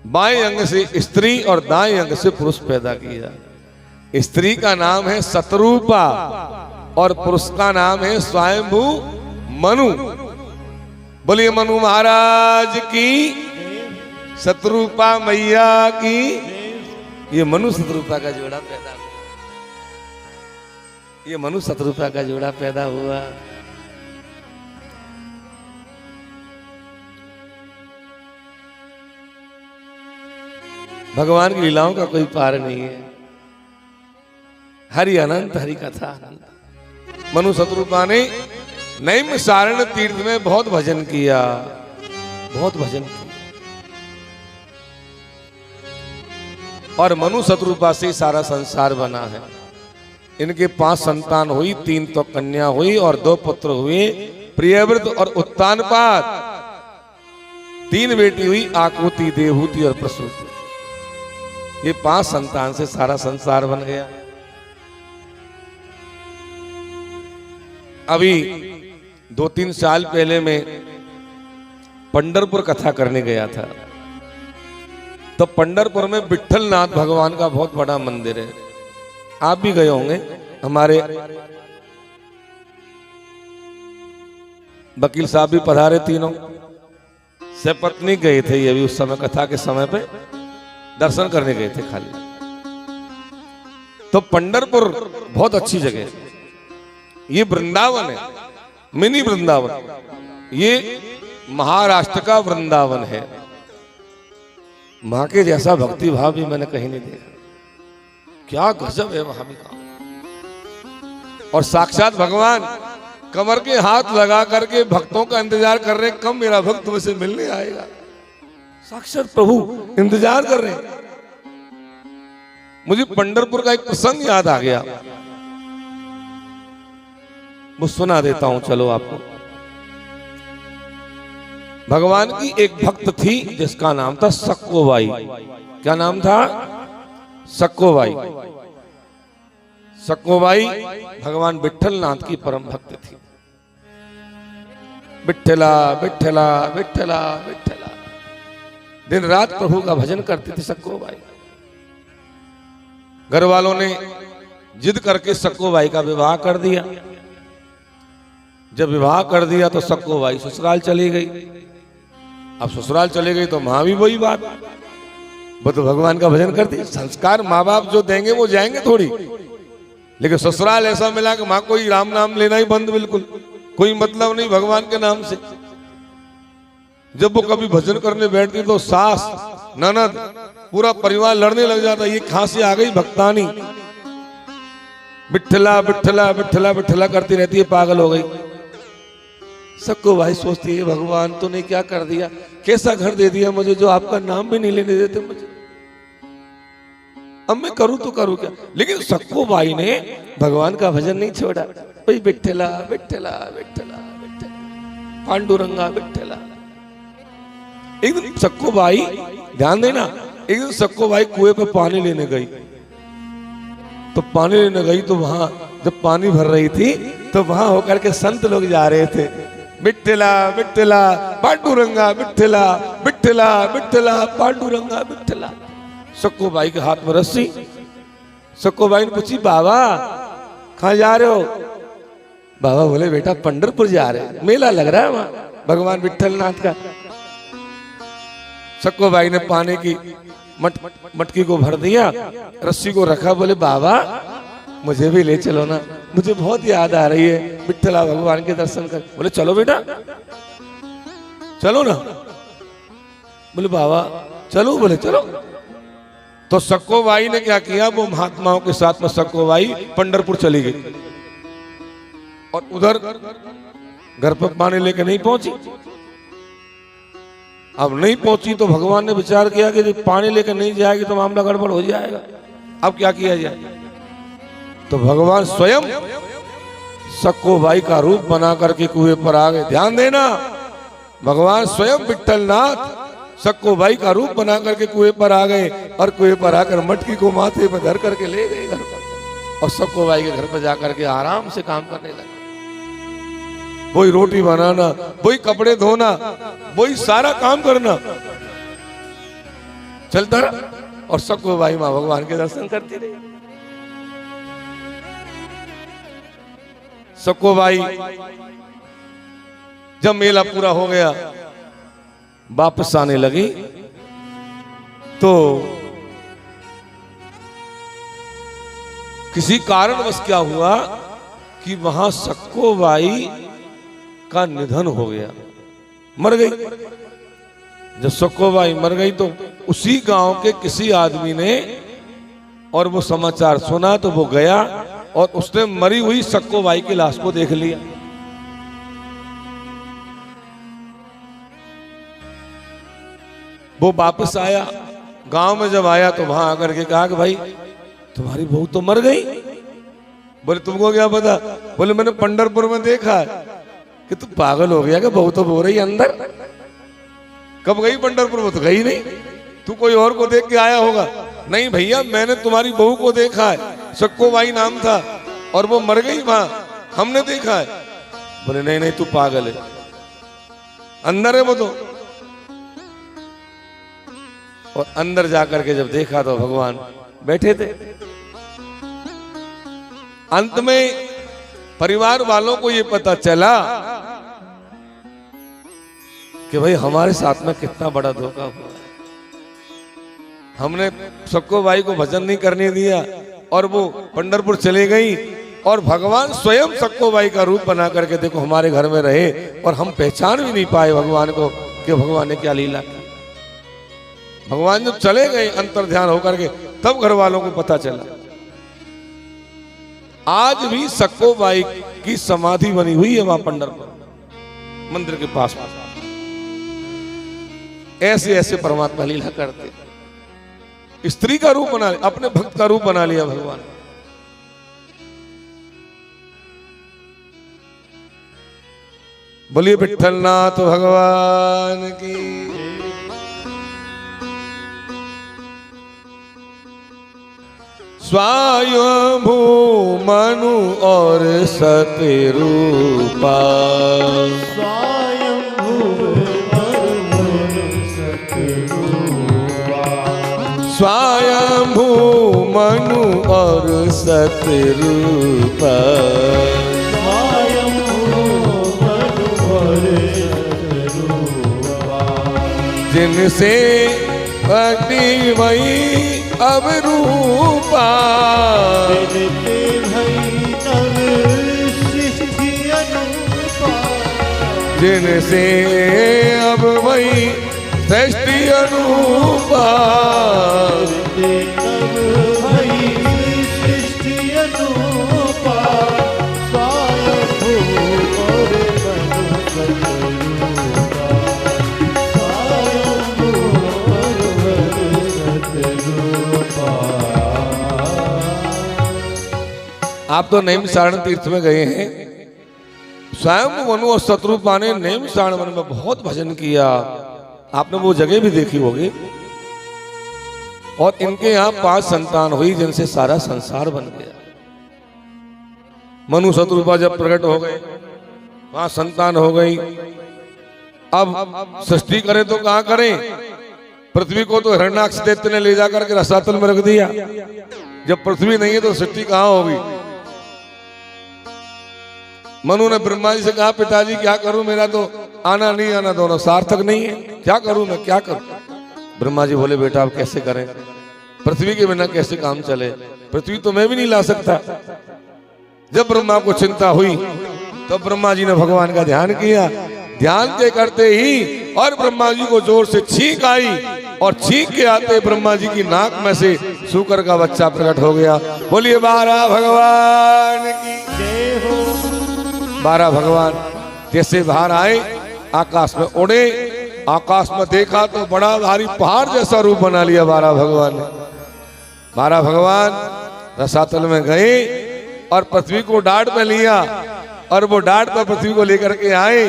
बाएं अंग से स्त्री और दाएं अंग से पुरुष पैदा किया। स्त्री का नाम है शतरूपा और पुरुष का नाम है स्वयंभू मनु। बोलिए मनु महाराज की, शतरूपा मैया की। ये मनु शतरूपा का जोड़ा पैदा हुआ, ये मनु शतरूपा का जोड़ा पैदा हुआ। भगवान की लीलाओं का कोई पार नहीं है। हरि अनंत, हरि कथा अनंत। मनु शतरूपा ने नैमिषारण्य तीर्थ में बहुत भजन किया, बहुत भजन किया। और मनु शतरूपा से सारा संसार बना है। इनके 5 संतान हुई, 3 तो कन्या हुई और 2 पुत्र हुए, प्रियव्रत और उत्तानपाद। 3 बेटी हुई, आकृति, देवहूति और प्रसूति। ये 5 संतान से सारा संसार बन गया। अभी 2-3 साल पहले मैं पंढरपुर कथा करने गया था। तो पंढरपुर में विठलनाथ भगवान का बहुत बड़ा मंदिर है। आप भी गए होंगे। हमारे वकील साहब भी पधारे, तीनों सपत्नी गए थे। ये भी उस समय कथा के समय पे दर्शन करने गए थे खाली। तो पंढरपुर बहुत अच्छी जगह है। ये वृंदावन है, मिनी वृंदावन। ये महाराष्ट्र का वृंदावन है। मां के जैसा भक्ति भाव भी मैंने कहीं नहीं देखा। क्या गजब है वहां भी का। और साक्षात भगवान कमर के हाथ लगा करके भक्तों का इंतजार कर रहे, कब मेरा भक्त मुझसे मिलने आएगा। साक्षात प्रभु इंतजार कर रहे हैं। मुझे पंढरपुर का एक प्रसंग याद आ गया, वो सुना देता हूं। चलो आपको। भगवान की एक भक्त थी जिसका नाम था सक्कोबाई। क्या नाम था? सक्कोबाई। सक्कोबाई भगवान विठलनाथ की परम भक्त थी। विठला विठला विठला विठला, दिन रात प्रभु का भजन करती थी सक्कोबाई। घर वालों ने जिद करके सक्कोबाई का विवाह कर दिया। जब विवाह कर दिया तो सक्कोबाई ससुराल चली गई। अब ससुराल चले गई तो मां भी वही बात, वो तो भगवान का भजन करती। संस्कार माँ बाप जो देंगे वो जाएंगे थोड़ी। लेकिन ससुराल ऐसा मिला कि मां कोई राम नाम लेना ही बंद, बिल्कुल कोई मतलब नहीं भगवान के नाम से। जब वो कभी भजन करने बैठती तो सास ननद पूरा परिवार लड़ने लग जाता। ये कहां से आ गई भक्तानी, विठला विठला विठला विठला करती रहती है, पागल हो गई। सक्कोबाई सोचती है भगवान तूने क्या कर दिया, कैसा घर दे दिया मुझे जो आपका नाम भी नहीं लेने देते मुझे। अब मैं करूं तो करूं क्या। लेकिन सक्कोबाई ने भगवान का भजन नहीं छोड़ा। भाई विठला विठला विठला विठला, पांडुरंगा विठला। एक दिन सक्कोबाई, ध्यान देना, एक दिन सक्कोबाई कुएं पे पानी लेने गई। तो पानी लेने गई तो वहां जब पानी भर रही थी तो वहां होकर के संत लोग जा रहे थे। विठला विठला पांडुरंगा विठला विठला विठला पांडुरंगा विठला। सक्कोबाई के हाथ में रस्सी। सक्कोबाई ने पूछी बाबा कहां जा रहे हो? बाबा बोले बेटा पंढरपुर जा रहे हैं, मेला लग रहा है वहां भगवान विठलनाथ का। सक्कोबाई ने पानी की मटकी को भर दिया, रस्सी को रखा। बोले बाबा मुझे भी ले चलो ना, मुझे बहुत याद आ रही है विठला भगवान के दर्शन कर। बोले चलो बेटा चलो ना। बोले बाबा चलो। बोले चलो। तो सक्कोबाई ने क्या किया, वो महात्माओं के साथ में सक्कोबाई पंढरपुर चली गई। और उधर घर पर पानी लेके नहीं पहुंची। अब नहीं पहुंची तो भगवान ने विचार किया कि पानी लेकर नहीं जाएगी तो मामला गड़बड़ हो जाएगा। अब क्या किया जाए। तो भगवान स्वयं सक्कोबाई का रूप बना करके कुएं पर आ गए। ध्यान देना, भगवान स्वयं विठलनाथ सक्कोबाई का रूप बना करके कुएं पर आ गए। और कुएं पर आकर मटकी को माथे पर धर करके ले गए घर पर। और सक्कोबाई के घर पर जाकर के आराम से काम करने लगे। वही रोटी बनाना, वही कपड़े धोना, वही सारा काम करना। चलता रहा और सक्कुबाई माँ भगवान के दर्शन करती रही। सक्कुबाई जब मेला पूरा हो गया वापस आने लगी तो किसी कारणवश क्या हुआ कि वहां सक्कुबाई का निधन हो गया, मर गई। जब सक्कुबाई मर गई तो उसी गांव के किसी आदमी ने और वो समाचार सुना तो वो गया और उसने मरी हुई सक्कुबाई की लाश को देख लिया। वो वापस आया, गांव में जब आया तो वहां आकर के कहा कि भाई तुम्हारी बहू तो मर गई। बोले तुमको क्या पता? बोले मैंने पंढरपुर में देखा कि तू पागल हो गया कि बहू तो हो रही अंदर। कब गई पंढरपुर? वो तो गई नहीं, तू कोई और को देख के आया होगा। नहीं भैया मैंने तुम्हारी बहू को देखा है, सक्कुबाई नाम था और वो मर गई वहां, हमने देखा है। बोले नहीं नहीं तू पागल है, अंदर है वो तो। और अंदर जाकर के जब देखा तो भगवान बैठे थे। अंत में परिवार वालों को ये पता चला कि भाई हमारे साथ में कितना बड़ा धोखा हुआ। हमने सक्कुबाई को भजन नहीं करने दिया और वो पंढरपुर चले गई और भगवान स्वयं सक्कुबाई का रूप बना करके देखो हमारे घर में रहे और हम पहचान भी नहीं पाए भगवान को कि भगवान ने क्या लीला की। भगवान जब चले गए अंतर ध्यान होकर के तब घर वालों को पता चला। आज भी सक्कुबाई की समाधि बनी हुई है वहां पंढरपुर मंदिर के पास। ऐसे ऐसे परमात्मा लीला करते। स्त्री का रूप बना लिया, अपने भक्त का रूप बना लिया भगवान। बोलिए विठ्ठलनाथ भगवान की। स्वयंभू मनु और सतरूपा, स्वयंभू मनु और सतरूपा, जिनसे भक्ति वही अब रूपा, जिनसे अब वही सृष्टि अनुपा, आप तो नैमिषारण्य तीर्थ में गए हैं। स्वयं मनु और सतरूपा ने नैमिषारण्य वन में बहुत भजन किया, आपने वो जगह भी देखी होगी। और इनके यहाँ 5 संतान हुई जिनसे सारा संसार बन गया। मनु सतरूपा जब प्रकट हो गए 5 संतान हो गई। अब सृष्टि करे तो कहाँ करें? पृथ्वी को तो हिरण्याक्ष दैत्य ने ले जाकर के रसातल में रख दिया। जब पृथ्वी नहीं है तो सृष्टि कहाँ होगी? मनु ने ब्रह्मा जी से कहा पिताजी क्या करूं, मेरा तो आना नहीं आना दोनों सार्थक नहीं है, क्या करूं मैं, क्या करूं? ब्रह्मा जी बोले बेटा आप कैसे करें, पृथ्वी के बिना कैसे काम चले, पृथ्वी तो मैं भी नहीं ला सकता। जब ब्रह्मा को चिंता हुई तब ब्रह्मा जी ने भगवान का ध्यान किया। ध्यान के करते ही और ब्रह्मा जी को जोर से छींक आई और छींक के आते ब्रह्मा जी की नाक में से सूकर का बच्चा प्रकट हो गया। बोलिए 12 भगवान की जय हो। 12 भगवान जैसे बाहर आए आकाश में उड़े, आकाश में देखा तो बड़ा भारी पहाड़ जैसा रूप बना लिया 12 भगवान ने। 12 भगवान रसातल में गए और पृथ्वी को डांट में लिया और वो डांट पर पृथ्वी को लेकर के आए।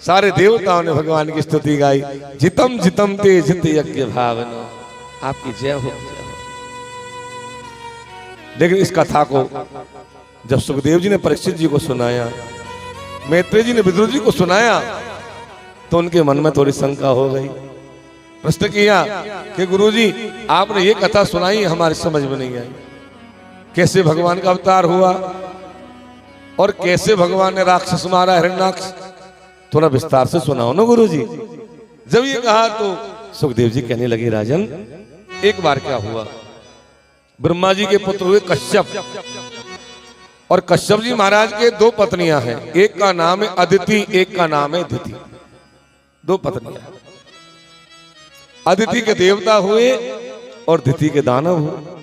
सारे देवताओं ने भगवान की स्तुति गाई। जितम जितम ते जित यज्ञ भावनो, आपकी जय हो, जय हो। लेकिन इस कथा को जब सुखदेव जी ने परीक्षित जी को सुनाया, मैत्रेय जी ने विदुर जी को सुनाया, तो उनके मन में थोड़ी शंका हो गई। प्रश्न किया कि गुरुजी आपने ये कथा सुनाई, हमारी समझ में नहीं आई, कैसे भगवान का अवतार हुआ और कैसे भगवान ने राक्षस मारा, हिरण्याक्ष, थोड़ा विस्तार से सुनाओ ना गुरुजी। जब ये कहा तो सुखदेव जी कहने लगे, राजन एक बार क्या हुआ, ब्रह्मा जी के पुत्र हुए कश्यप, और कश्यप जी महाराज के दो पत्नियां हैं, एक का नाम है अदिति, एक का नाम है दिति, दो पत्नियां। अदिति के देवता हुए और दिति के दानव हुए।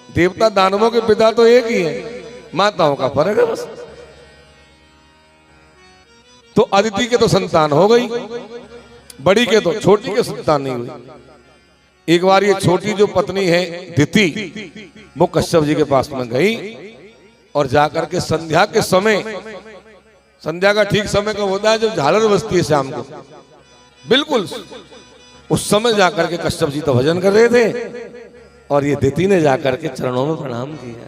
देवता दानवों के पिता तो एक ही है, माताओं का फर्क है बस। तो अदिति के तो संतान हो गई, बड़ी के तो, छोटी के संतान नहीं हुई। एक बार ये छोटी जो पत्नी है दिति, वो कश्यप जी के पास में गई और जाकर के संध्या के समय, संध्या का ठीक समय कब होता है, जब झालर बजती है शाम को, बिल्कुल उस समय जाकर के कश्यप जी तो भजन कर रहे थे और ये दिति ने जाकर के चरणों में प्रणाम किया।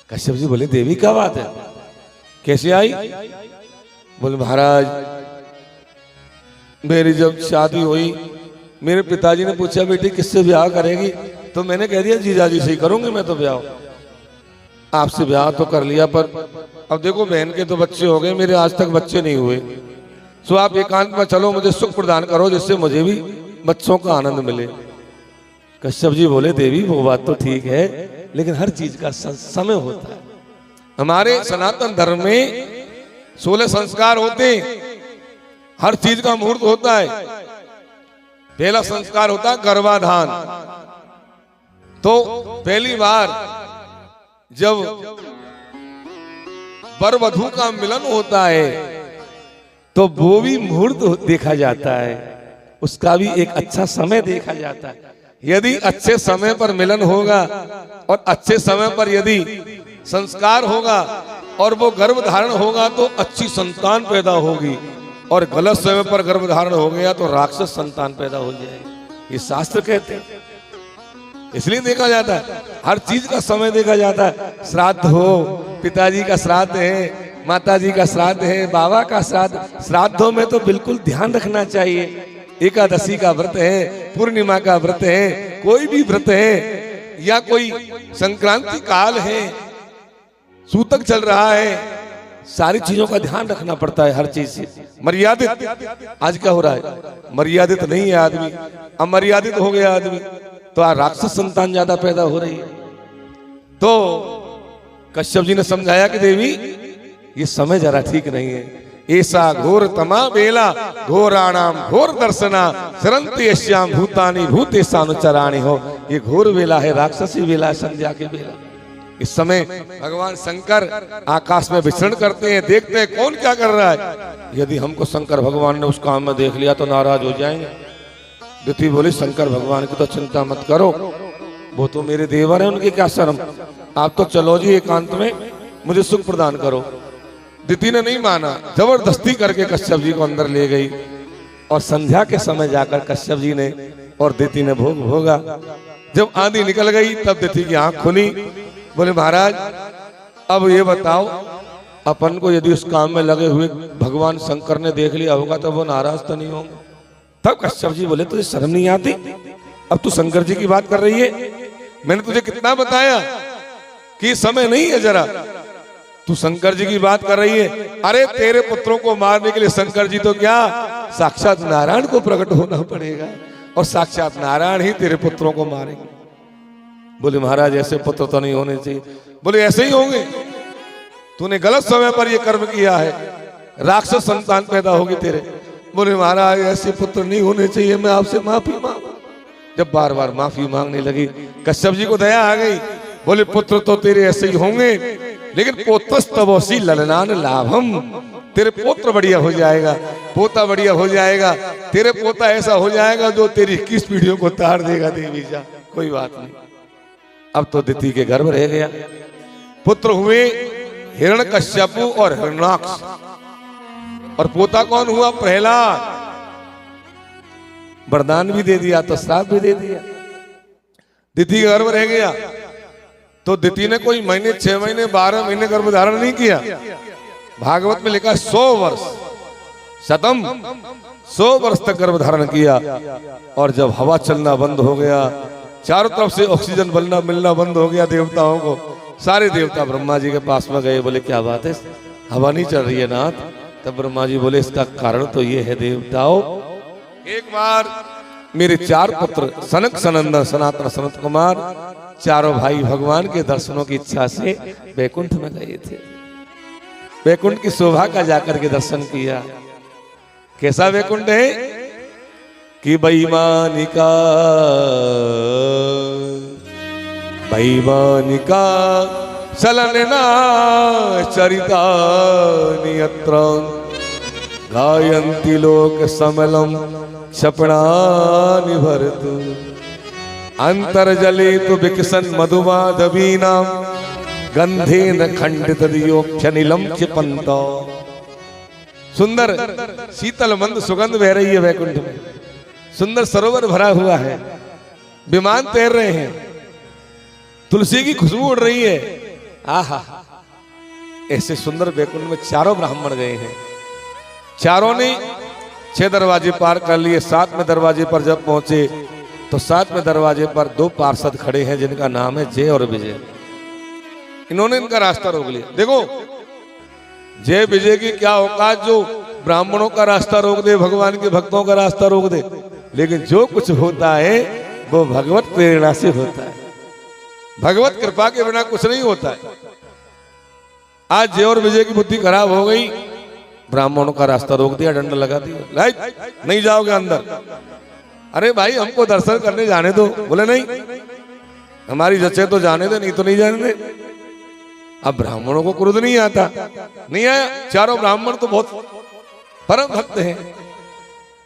कश्यप जी बोले, देवी क्या बात है, कैसे आई? बोले, महाराज मेरी जब शादी हुई, मेरे पिताजी ने पूछा बेटी किससे ब्याह करेगी, तो मैंने कह दिया जीजाजी से ही करूंगी मैं तो ब्याह। आपसे ब्याह तो कर लिया, पर अब देखो बहन के तो बच्चे हो गए, मेरे आज तक बच्चे नहीं हुए, सो आप एकांत में चलो, मुझे सुख प्रदान करो जिससे मुझे भी बच्चों का आनंद मिले। कश्यप जी बोले, देवी वो बात तो ठीक है, लेकिन हर चीज का समय होता है। हमारे सनातन धर्म में 16 संस्कार होते हैं, हर चीज का मुहूर्त होता है। पहला संस्कार होता है गर्भाधान। तो पहली बार जब वर वधू का मिलन होता है तो वो भी मुहूर्त देखा जाता है, उसका भी एक अच्छा समय देखा जाता है। यदि अच्छे समय पर मिलन होगा और अच्छे समय पर यदि संस्कार होगा और वो गर्भ धारण होगा तो अच्छी संतान पैदा होगी, और गलत समय पर गर्भ धारण हो गया तो राक्षस संतान पैदा हो जाएगी। ये शास्त्र कहते हैं, इसलिए देखा जाता है, हर चीज का समय देखा जाता है। श्राद्ध हो, पिताजी का श्राद्ध है, माताजी का श्राद्ध है, बाबा का श्राद्ध, श्राद्धों में तो बिल्कुल ध्यान रखना चाहिए। एकादशी का व्रत है, पूर्णिमा का व्रत है, कोई भी व्रत है, या कोई संक्रांति काल है, सूतक चल रहा है, सारी चीजों का ध्यान रखना पड़ता है हर चीज से। मर्यादित, आज क्या हो रहा है, मर्यादित नहीं है आदमी, अमर्यादित हो गया आदमी, तो आज राक्षस संतान ज्यादा पैदा हो रही है। तो कश्यप जी ने समझाया कि देवी ये समय जरा ठीक नहीं है, ऐसा घोर तमा बेला घोराणाम घोर दर्शना सरंति यश्याम भूतानी भूतेशानुचराणि हो। ये घोर बेला है, राक्षसी बेला है, संध्या के बेला। इस समय भगवान शंकर आकाश में विचरण करते हैं, देखते हैं कौन क्या कर रहा है। यदि हमको शंकर भगवान ने उस काम में देख लिया तो नाराज हो जाएंगे। दिति बोली, शंकर भगवान की तो चिंता मत करो, वो तो मेरे देवर हैं, उनकी क्या शर्म, आप तो चलो जी एकांत में, मुझे सुख प्रदान करो। दिति ने नहीं माना, जबरदस्ती करके कश्यप जी को अंदर ले गई और संध्या के समय जाकर कश्यप जी ने और दिति ने भोग भोगा। जब आंधी निकल गई तब दिति की आंख खुली। बोले, महाराज अब ये बताओ, अपन को यदि उस काम में लगे हुए भगवान शंकर ने देख लिया होगा तो वो नाराज तो नहीं होंगे? तब कश्यप जी बोले, तुझे शर्म नहीं आती? अब तू शंकर जी की बात कर रही है, मैंने तुझे कितना बताया कि समय नहीं है, जरा तू शंकर जी की बात कर रही है। अरे तेरे पुत्रों को मारने के लिए शंकर जी तो क्या, साक्षात नारायण को प्रकट होना पड़ेगा और साक्षात नारायण ही तेरे पुत्रों को मारेंगे। बोले, महाराज ऐसे पुत्र तो नहीं होने चाहिए। बोले, ऐसे ही होंगे, तूने गलत समय पर ये कर्म किया है, राक्षस संतान पैदा होगी तेरे। बोले, महाराज ऐसे पुत्र नहीं होने चाहिए, मैं आपसे माफी मांग। जब बार बार माफी मांगने लगी, कश्यप जी को दया आ गई। बोले, पुत्र तो तेरे ऐसे ही होंगे, लेकिन पोतस्तवोसी ललनान लाभम, तेरे पोत्र बढ़िया हो जाएगा, पोता बढ़िया हो जाएगा, तेरे पोता ऐसा हो जाएगा जो तेरी 21 पीढ़ियों को तार देगा। देवी जा, कोई बात नहीं। अब तो दिति के गर्भ रह गया। पुत्र हुए हिरण्यकश्यपु और हिरण्याक्ष, और पोता कौन हुआ, प्रहलाद। वरदान भी दे दिया तो श्राप भी दे दिया। दिति का गर्भ रह गया तो दिति ने कोई महीने, 6 महीने, 12 महीने गर्भ धारण नहीं किया। भागवत में लिखा 100 वर्ष, शतम 100 वर्ष तक गर्भ धारण किया। और जब हवा चलना बंद हो गया, चारों तरफ से ऑक्सीजन मिलना बंद हो गया देवताओं को, सारे देवता ब्रह्मा जी के पास में गए, बोले क्या बात है, हवा नहीं चल रही है नाथ। तब ब्रह्मा जी बोले इसका कारण तो ये है देवताओं, एक बार मेरे 4 पुत्र सनक सनंदन सनातन सनत कुमार चारों भाई भगवान के दर्शनों की इच्छा से वैकुंठ में गए थे। वैकुंठ की शोभा का जाकर के दर्शन किया। कैसा वैकुंठ है कि बेईमानिका चलना चरिता नियत्र गायन्ति लोक समलम क्षपणानि भरतु अंतर्जले तो विकसन मधुमाधवीना गंधेन खंडित दियोक्षनिलम क्षिपंत। सुंदर शीतल मंद सुगंध बह रही है वैकुंठ में, सुंदर सरोवर भरा हुआ है, विमान तैर रहे हैं, तुलसी की खुशबू उड़ रही है। आहा, ऐसे सुंदर वैकुंठ में चारों ब्राह्मण गए हैं। चारों ने 6 दरवाजे पार कर लिए। 7वें दरवाजे पर जब पहुंचे तो 7वें दरवाजे पर 2 पार्षद खड़े हैं जिनका नाम है जय और विजय। इन्होंने इनका रास्ता रोक लिया। देखो जय विजय की क्या औकात, जो ब्राह्मणों का रास्ता रोक दे, भगवान के भक्तों का रास्ता रोक दे। लेकिन जो कुछ होता है वो भगवत प्रेरणा से होता है, भगवत कृपा के बिना कुछ नहीं होता है। आज जय और विजय की बुद्धि खराब हो गई, ब्राह्मणों का रास्ता रोक दिया, डंडा लगा दिया, नहीं जाओगे अंदर। अरे भाई हमको दर्शन करने जाने दो। बोले नहीं, हमारी जचे तो जाने दे, नहीं तो नहीं जाने दे। अब ब्राह्मणों को क्रोध नहीं आता, नहीं आया। चारों ब्राह्मण तो बहुत परम भक्त हैं,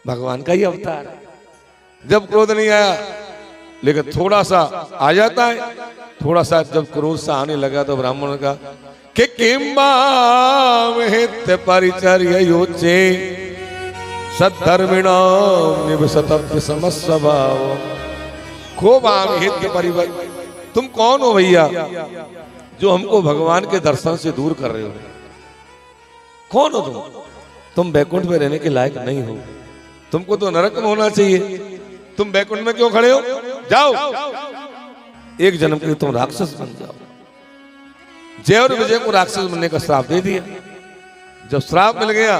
भगवान का ही अवतार है। जब क्रोध नहीं आया, लेकिन थोड़ा सा आ जाता है। थोड़ा सा जब क्रोध सा आने लगा तो ब्राह्मण का कि किंबाहित परिचर्य योचे सद्धर्मिणाम निवसतव्य समस्वभाव। खूब आमहित के परिवार, तुम कौन हो भैया जो हमको भगवान के दर्शन से दूर कर रहे हो? कौन हो तुम वैकुंठ में रहने के लायक नहीं हो, तुमको तो नरक में होना चाहिए। तुम वैकुंठ में क्यों खड़े हो? जाओ, एक जन्म के लिए तुम राक्षस बन जाओ। जय और विजय को राक्षस बनने का श्राप दे दिया। जब श्राप मिल गया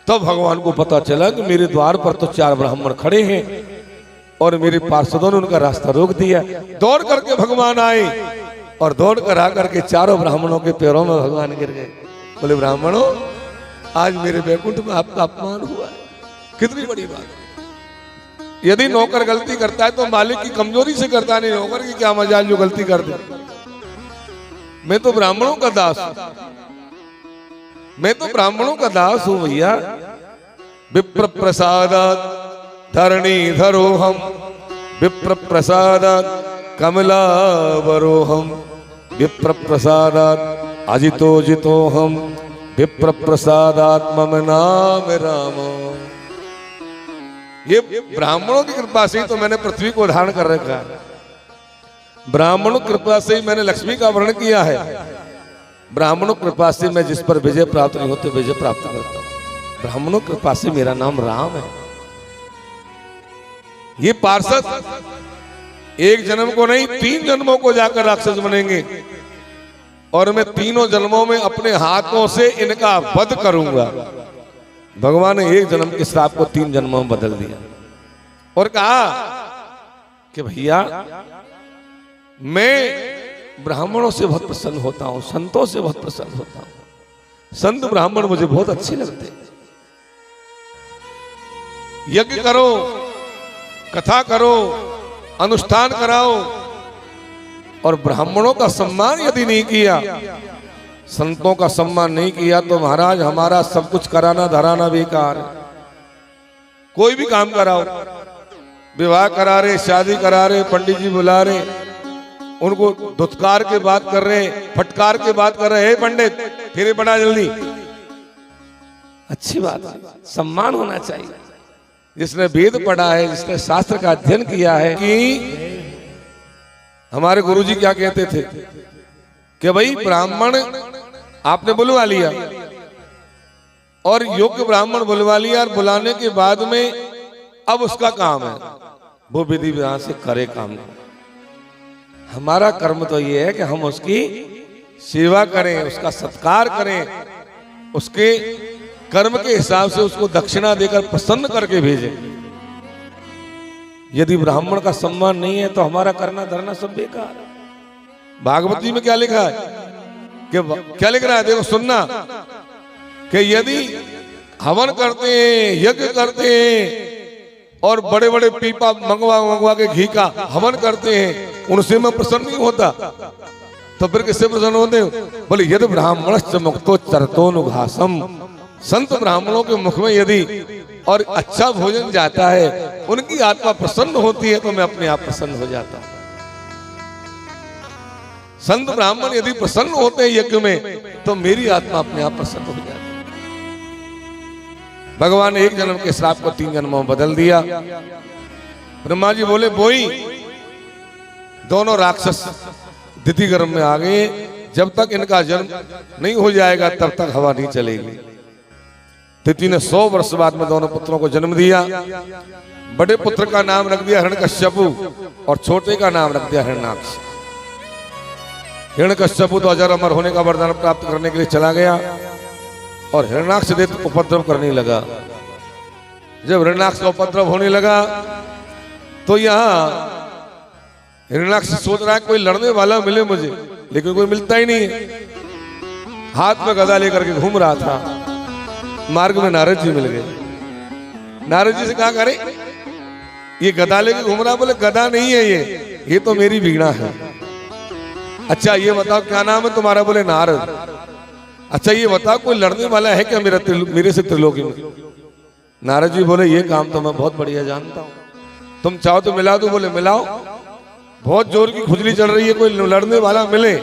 तो भगवान को पता चला कि मेरे द्वार पर तो 4 ब्राह्मण खड़े हैं और मेरे पार्षदों ने उनका रास्ता रोक दिया। दौड़ करके भगवान आए और दौड़ कर आकर के चारों ब्राह्मणों के पैरों में भगवान गिर गए। बोले ब्राह्मणों, आज मेरे वैकुंठ में आपका अपमान हुआ है, कितनी बड़ी बात है। यदि नौकर गलती करता है तो मालिक की कमजोरी से करता नहीं, नौकर की क्या मजाल जो गलती कर दे। मैं तो ब्राह्मणों का दास हूं, मैं तो ब्राह्मणों का दास हूं भैया। विप्र प्रसादात धरणी धरोहम, विप्र प्रसादात कमलावरोहम, विप्र प्रसादात अजितो जितोहम, विप्र प्रसादात मम नाम राम। ये ब्राह्मणों की कृपा से ही तो मैंने पृथ्वी को धारण कर रखा है। ब्राह्मणों की कृपा से ही मैंने लक्ष्मी का वर्ण किया है। ब्राह्मणों की कृपा से मैं जिस पर विजय प्राप्त नहीं होते विजय प्राप्त करता हूं। ब्राह्मणों की कृपा से मेरा नाम राम है। ये पार्षद एक जन्म को नहीं 3 जन्मों को जाकर राक्षस बनेंगे और मैं तीनों जन्मों में अपने हाथों से इनका वध करूंगा। भगवान ने एक जन्म के श्राप को 3 जन्मों में बदल दिया और कहा कि भैया मैं ब्राह्मणों से बहुत प्रसन्न होता हूं, संतों से बहुत प्रसन्न होता हूं। संत ब्राह्मण मुझे बहुत अच्छे लगते हैं। यज्ञ करो, कथा करो, अनुष्ठान कराओ और ब्राह्मणों का सम्मान यदि नहीं किया, संतों का सम्मान नहीं किया तो महाराज हमारा सब कुछ कराना धराना बेकार है। कोई भी काम कराओ, विवाह करा रहे, शादी करा रहे, पंडित जी बुला रहे, उनको धुतकार के बात कर रहे, फटकार के बात कर रहे, हे पंडित फिर बड़ा जल्दी। अच्छी बात है, सम्मान होना चाहिए। जिसने वेद पढ़ा है, जिसने शास्त्र का अध्ययन किया है, कि हमारे गुरुजी क्या कहते थे कि भाई ब्राह्मण आपने बुलवा लिया, और योग्य ब्राह्मण बुलवा लिया, और बुलाने के बाद में अब उसका काम है वो विधि विधान से करे काम। हमारा कर्म तो ये है कि हम उसकी सेवा करें, उसका सत्कार करें, उसके कर्म के हिसाब से उसको दक्षिणा देकर प्रसन्न करके भेजें। यदि ब्राह्मण का सम्मान नहीं है तो हमारा करना धरना सब बेकार है। भागवती में क्या लिखा है कि क्या लिख रहा है, देखो सुनना, कि यदि हवन करते हैं, यज्ञ करते हैं और बड़े बड़े पीपा मंगवा के घी का हवन करते हैं, उनसे मैं प्रसन्न नहीं होता, तो फिर किससे प्रसन्न होते हो? बोले यदि ब्राह्मणश्च मुक्तो चरतोनुघासम, संत ब्राह्मणों के मुख में यदि और अच्छा भोजन जाता है, उनकी आत्मा प्रसन्न होती है, तो मैं अपने आप प्रसन्न हो जाता हूं। संत ब्राह्मण यदि प्रसन्न होते हैं यज्ञ में, तो मेरी आत्मा अपने आप प्रसन्न हो जाती है। भगवान ने एक जन्म के श्राप को 3 जन्मों में बदल दिया। ब्रह्मा जी बोले बोई, दोनों राक्षस दिति गर्भ में आ गए, जब तक इनका जन्म नहीं हो जाएगा तब तक हवा नहीं चलेगी। दिति ने 100 वर्ष बाद में दोनों पुत्रों को जन्म दिया। बड़े पुत्र का नाम रख दिया हिरण्यकश्यपु और छोटे का नाम रख दिया हिरण्याक्ष। हिरण्यकश्यपु तो अजर अमर होने का वरदान प्राप्त करने के लिए चला गया और हिरण्याक्ष दैत्य उपद्रव करने लगा। जब हिरण्याक्ष का उपद्रव होने लगा तो यहाँ हिरण्याक्ष सोच रहा है कोई लड़ने वाला मिले मुझे, लेकिन कोई मिलता ही नहीं है। हाथ में गदा लेकर के घूम रहा था, मार्ग में नारद जी मिल गए। नारद जी से कहा, करे ये गदा लेके घूम रहा? बोले गदा नहीं है ये तो मेरी वीणा है। अच्छा ये बताओ क्या नाम है तुम्हारा? बोले नारद। अच्छा ये बताओ कोई लड़ने वाला है क्या मेरे से त्रिलोकी में? नारद जी बोले ये काम तो मैं बहुत बढ़िया जानता हूं, तुम चाहो तो मिला दो। बोले मिलाओ, बहुत जोर की खुजली चल रही है, कोई लड़ने वाला मिले।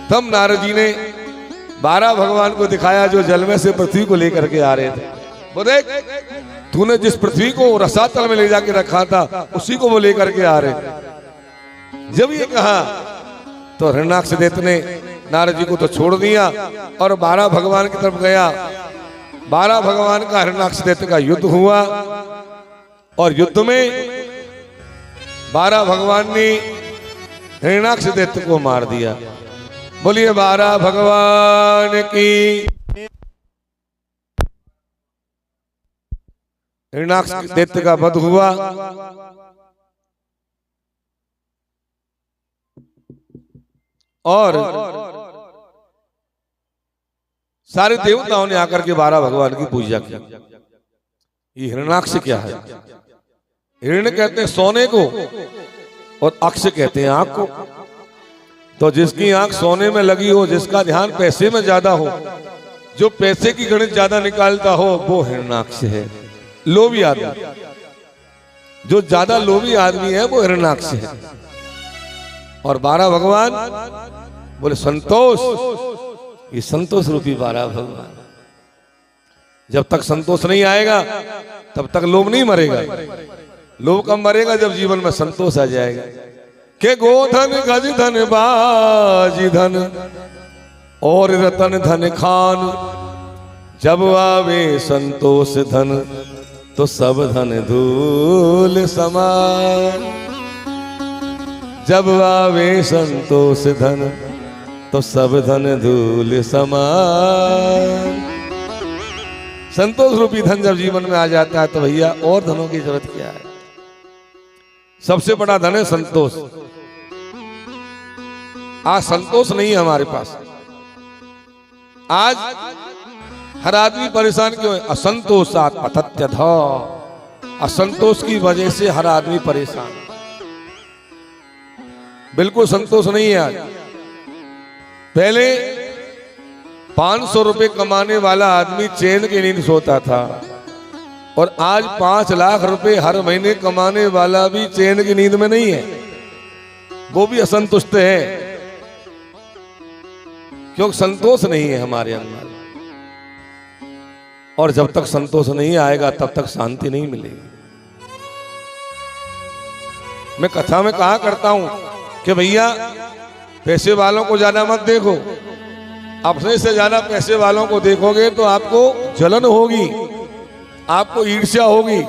तब नारद जी ने 12 भगवान को दिखाया जो जल में से पृथ्वी को लेकर के आ रहे थे। बोले तूने जिस पृथ्वी को रसातल में ले जाके रखा था उसी को वो लेकर के आ रहे। जब ये कहा तो हिरण्याक्ष दैत्य ने नारद जी को तो छोड़ दिया और 12 भगवान की तरफ गया। 12 भगवान का हिरण्याक्ष दैत्य का युद्ध हुआ और युद्ध में 12 भगवान ने हिरण्याक्ष दैत्य को मार दिया। बोलिए 12 भगवान की। हिरण्याक्ष दैत्य का वध हुआ और सारे देवताओं ने आकर के 12 भगवान की पूजा की। ये हिरण्याक्ष क्या है? हिरण्य कहते हैं सोने को और अक्ष कहते हैं आंख को। तो जिसकी आंख सोने में लगी हो, जिसका ध्यान पैसे में ज्यादा हो, जो पैसे की गणित ज्यादा निकालता हो, वो हिरण्याक्ष है। लोभी आदमी, जो ज्यादा लोभी आदमी है वो हिरण्याक्ष है। और 12 भगवान बोले संतोष, ये संतोष रूपी 12 भगवान। जब तक संतोष नहीं आएगा तब तक लोभ नहीं मरेगा। लोभ कब मरेगा? जब जीवन में संतोष आ जाएगा। के गोधन गज धन बाजी धन और रतन धन खान, जब आवे संतोष धन तो सब धन धूल समान। जब आवे संतोष धन तो सब धन धूल समान। संतोष रूपी धन जब जीवन में आ जाता है तो भैया और धनों की जरूरत क्या है? सबसे बड़ा धन है संतोष। आज संतोष नहीं है हमारे पास। आज हर आदमी परेशान क्यों है? असंतोषात् पतत्यध। असंतोष की वजह से हर आदमी परेशान, बिल्कुल संतोष नहीं है आज। पहले 500 रुपए कमाने वाला आदमी चैन की नींद सोता था और आज 5 लाख रुपए हर महीने कमाने वाला भी चैन की नींद में नहीं है, वो भी असंतुष्ट है, क्योंकि संतोष नहीं है हमारे अंदर। और जब तक संतोष नहीं आएगा तब तक शांति नहीं मिलेगी। मैं कथा में कहा करता हूं कि भैया पैसे वालों को ज्यादा मत देखो, अपने से ज्यादा पैसे वालों को देखोगे तो आपको जलन होगी, आपको ईर्ष्या होगी।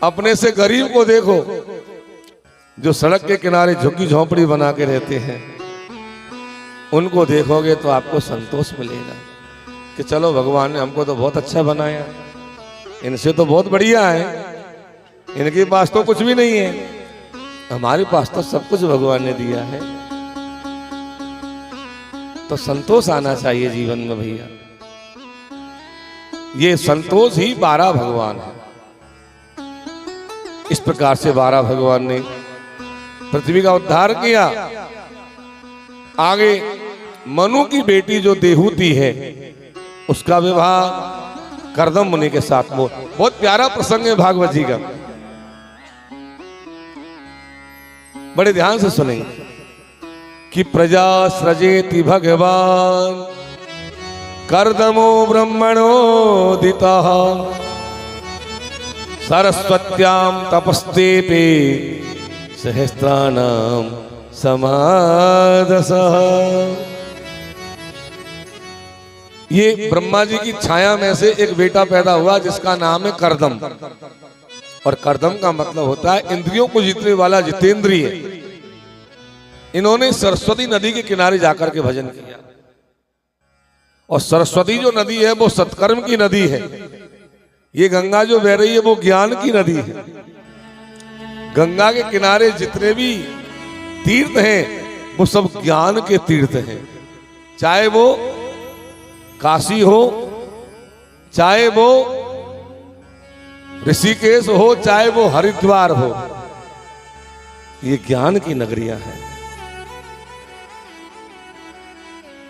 अपने से गरीब को देखो, जो सड़क के किनारे झुग्गी झोंपड़ी बना के रहते हैं, उनको देखोगे तो आपको संतोष मिलेगा कि चलो भगवान ने हमको तो बहुत अच्छा बनाया, इनसे तो बहुत बढ़िया है, इनके पास तो कुछ भी नहीं है, हमारे पास तो सब कुछ भगवान ने दिया है। तो संतोष आना चाहिए जीवन में भैया। ये संतोष ही 12 भगवान है। इस प्रकार से 12 भगवान ने पृथ्वी का उद्धार किया। आगे मनु की बेटी जो देहूति है, उसका विवाह कर्दम मुनि के साथ में। बहुत प्यारा प्रसंग है भागवत जी का, बड़े ध्यान से सुनेंगे कि प्रजा सृजेति भगवान कर्दमो ब्रह्मणोदितः सरस्वत्याम तपस्तेपे सहस्त्राणाम समादसः। ये ब्रह्मा जी की छाया में से एक बेटा पैदा हुआ जिसका नाम है कर्दम। और कर्दम का मतलब होता है इंद्रियों को जीतने वाला जितेंद्रिय। इन्होंने सरस्वती नदी के किनारे जाकर के भजन किया। और सरस्वती जो नदी है वो सत्कर्म की नदी है। ये गंगा जो बह रही है वो ज्ञान की नदी है। गंगा के किनारे जितने भी तीर्थ हैं वो सब ज्ञान के तीर्थ हैं। चाहे वो काशी हो, चाहे वो ऋषिकेश हो, चाहे वो हरिद्वार हो, ये ज्ञान की नगरियां हैं।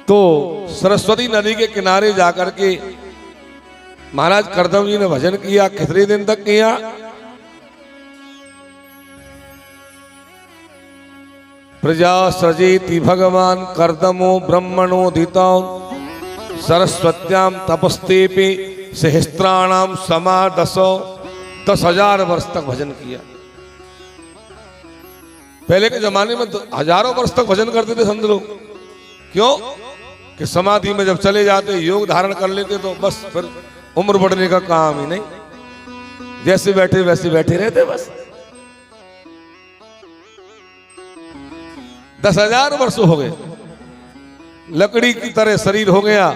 तो सरस्वती नदी के किनारे जाकर के महाराज कर्दम जी ने भजन किया। कितने दिन तक किया? प्रजा सृजेति भगवान कर्दमो ब्रह्मणोदितो सरस्वत्याम तपस्तेपि सहस्त्राणाम समादसो। 10,000 वर्ष तक भजन किया। पहले के जमाने में हजारों वर्ष तक भजन करते थे संत लोग। क्यों? कि समाधि में जब चले जाते, योग धारण कर लेते, तो बस फिर उम्र बढ़ने का काम ही नहीं, जैसे बैठे वैसे बैठे रहते बस। 10,000 वर्ष हो गए, लकड़ी की तरह शरीर हो गया।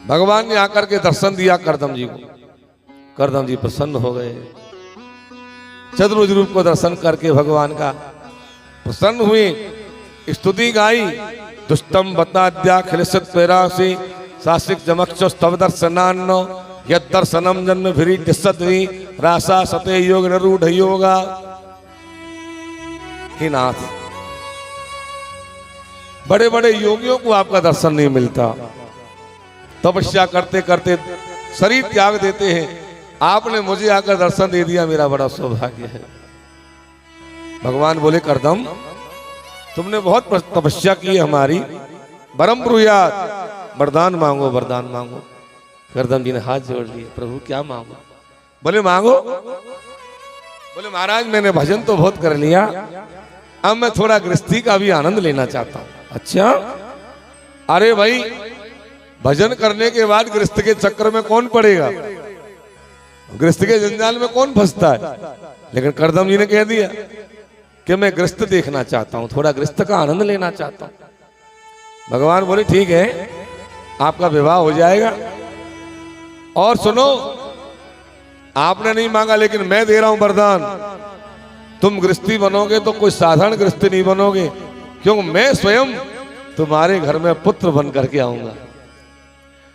भगवान ने आकर के दर्शन दिया कर्दम जी को। कर्दम जी प्रसन्न हो गए। चतुर्भुज रूप को दर्शन करके भगवान का प्रसन्न हुए। स्तुति गाई। दुष्टम बताद्या खिलसत पैरासी सासिक जमक्ष स्तव दर्शनान्न यद दर्शनम जन्म भिरी दिसद्वी रासा सते योग नरूढ़ योगा। हे नाथ, बड़े बड़े योगियों को आपका दर्शन नहीं मिलता। तपस्या करते करते शरीर त्याग देते हैं, आपने मुझे आकर दर्शन दे दिया, मेरा बड़ा सौभाग्य है। भगवान बोले कर्दम, तुमने बहुत तपस्या की है हमारी, वरम ब्रूयात, वरदान मांगो, वरदान मांगो। कर्दम जी ने हाथ जोड़ लिए, प्रभु क्या मांगो? बोले मांगो। बोले महाराज मैंने भजन तो बहुत कर लिया, अब मैं थोड़ा गृहस्थी का भी आनंद लेना चाहता हूं। अच्छा, अरे भाई भजन करने के बाद गृहस्थ के चक्कर में कौन पड़ेगा? गृहस्थ के जंजाल में कौन फंसता है? लेकिन कर्दम जी ने कह दिया कि मैं गृहस्थ देखना चाहता हूं, थोड़ा गृहस्थ का आनंद लेना चाहता हूं। भगवान बोले ठीक है, आपका विवाह हो जाएगा। और सुनो, आपने नहीं मांगा लेकिन मैं दे रहा हूं वरदान, तुम गृहस्थी बनोगे तो कोई साधारण गृहस्थी नहीं बनोगे, क्योंकि मैं स्वयं तुम्हारे घर में पुत्र बन करके आऊंगा।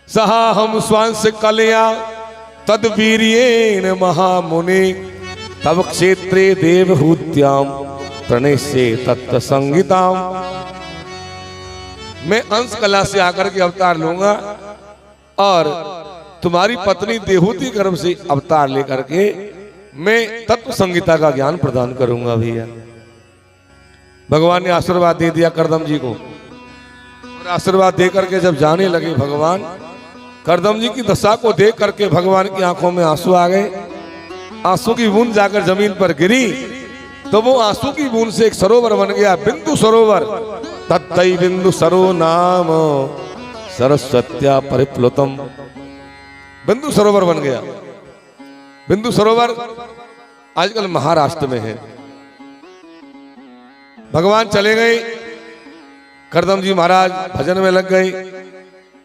सहा हम स्वांश कलया तद्वीर्येण महामुनि तब क्षेत्रे देवहूत्याम प्रणय से तत्व संगीताम। मैं अंश कला से आकर के अवतार लूंगा और तुम्हारी पत्नी देहूति गर्भ से अवतार लेकर के मैं तत्व संगीता का ज्ञान प्रदान करूंगा भैया। भगवान ने आशीर्वाद दे दिया कर्दम जी को। और आशीर्वाद दे करके जब जाने लगे भगवान, कर्दम जी की दशा को देख करके भगवान की आंखों में आंसू आ गए। आंसू की बूंद जाकर जमीन पर गिरी तो वो आंसू की बूंद से एक सरोवर बन गया, बिंदु सरोवर। तत्तै बिंदु सरो नाम सरस्वत्या परिप्लुतम। बिंदु सरोवर बन गया। बिंदु सरोवर आजकल महाराष्ट्र में है। भगवान चले गए, करदम जी महाराज भजन में लग गए।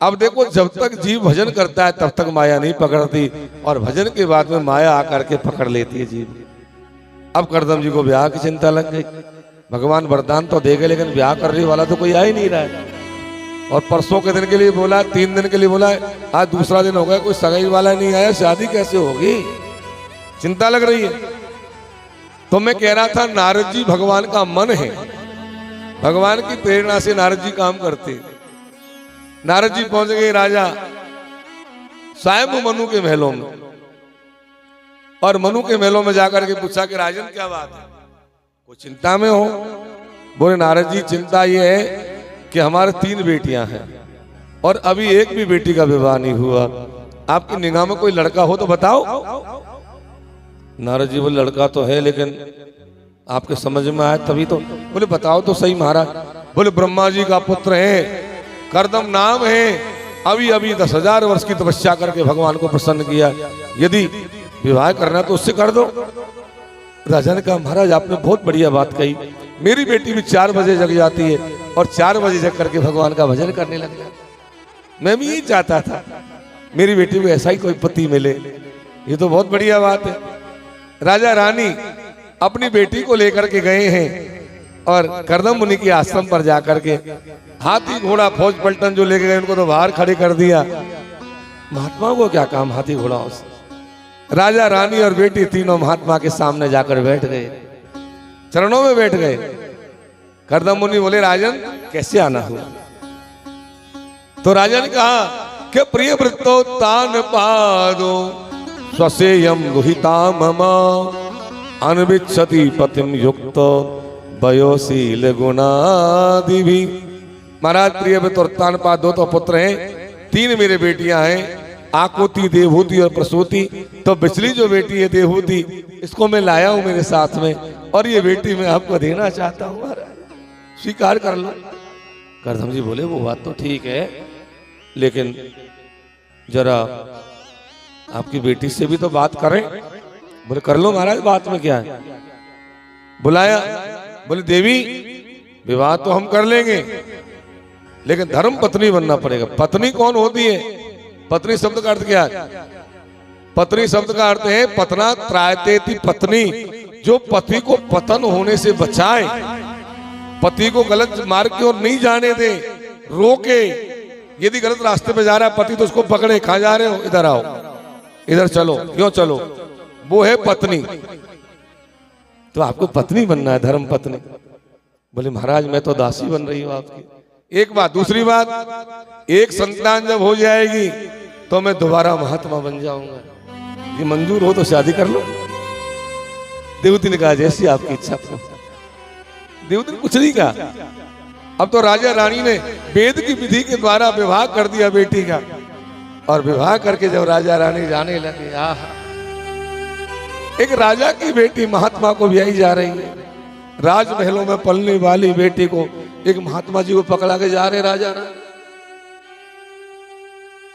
अब देखो, जब तक जीव भजन करता है तब तक माया नहीं पकड़ती, और भजन के बाद में माया आकर के पकड़ लेती है जीव। अब करदम जी को ब्याह की चिंता लग गई। भगवान वरदान तो दे गए, लेकिन ब्याह करने वाला तो कोई आ ही नहीं रहा है। और परसों के दिन के लिए बोला, 3 दिन के लिए बोला, आज दूसरा दिन हो गया, कोई सगाई वाला नहीं आया, शादी कैसे होगी? चिंता लग रही है। तो मैं कह रहा था, नारद जी भगवान का मन है, भगवान की प्रेरणा से नारद जी काम करते। नारद जी पहुंच गए राजा स्वयं मनु के महलों में, और मनु के महलों में जाकर के पूछा कि राजन क्या बात है, कोई चिंता में हो? बोले नारद जी, चिंता ये है कि हमारे 3 बेटियां हैं और अभी एक भी बेटी का विवाह नहीं हुआ। आपकी निगाह में कोई लड़का हो तो बताओ। नारद जी बोले लड़का तो है, लेकिन आपके समझ में आया तभी तो। बोले बताओ तो सही महाराज। बोले ब्रह्मा जी का पुत्र है, करदम नाम है, अभी अभी 10,000 वर्ष की तपस्या करके भगवान को प्रसन्न किया, यदि विवाह करना तो उससे कर दो। राजा ने कहा महाराज आपने बहुत बढ़िया बात कही, मेरी बेटी भी 4 बजे जग जाती है और 4 बजे जग करके भगवान का भजन करने लग जाती। मैं भी यही चाहता था, मेरी बेटी को ऐसा ही कोई पति मिले, ये तो बहुत बढ़िया बात है। राजा रानी अपनी बेटी को लेकर के गए हैं और करदम मुनि के आश्रम पर जाकर के हाथी घोड़ा फौज पलटन जो लेके गए उनको तो बाहर खड़े कर दिया। महात्मा को क्या काम हाथी घोड़ाओं से? राजा रानी और बेटी तीनों महात्मा के सामने जाकर बैठ गए, चरणों में बैठ गए। करदम मुनि बोले राजन कैसे आना हुआ? तो राजा ने कहा कि प्रिय वृत्तो तान पादो स्वसेयम गुहिता मम अनविच्छति पतिम युक्त वयोशील गुणादि भी। महाराज प्रिय वृत्त और तान पाद 2 तो पुत्र हैं, 3 मेरे बेटियां हैं, आकुति, देवहूति और प्रसूति। तो पिछली जो बेटी है देवहूति, इसको मैं लाया हूं मेरे साथ में, और ये बेटी मैं आपको देना चाहता हूं, स्वीकार कर लो। करदम जी बोले वो बात तो ठीक है, लेकिन जरा आपकी बेटी से भी तो बात करें। बोले कर लो महाराज, बात में क्या है? बुलाया, बोले देवी विवाह तो हम कर लेंगे, लेकिन धर्म पत्नी बनना पड़ेगा। पत्नी कौन होती है? पत्नी शब्द का अर्थ क्या है? पत्नी शब्द का अर्थ है पतना त्रायतेति पत्नी, जो पति को पतन होने से बचाए, पति को गलत मार्ग की ओर नहीं जाने दे, रोके। यदि गलत रास्ते पे जा रहा है पति तो उसको पकड़े, कहां जा रहे हो, इधर आओ, इधर चलो, क्यों चलो, वो है पत्नी। तो आपको पत्नी बनना है, धर्म पत्नी। बोले महाराज मैं तो दासी बन रही हूं आपकी। एक बात, दूसरी बात, एक संतान जब हो जाएगी तो मैं दोबारा महात्मा बन जाऊंगा, ये मंजूर हो तो शादी कर लो। देवती ने कहा जैसी आपकी इच्छा। देवती ने कुछ नहीं कहा। अब तो राजा रानी ने वेद की विधि के द्वारा विवाह कर दिया बेटी का, और विवाह करके जब राजा रानी जाने लगे, आहा, एक राजा की बेटी महात्मा को ब्याही जा रही है। राजमहलों में पलने वाली बेटी को एक महात्मा जी को पकड़ा के जा रहे राजा रानी।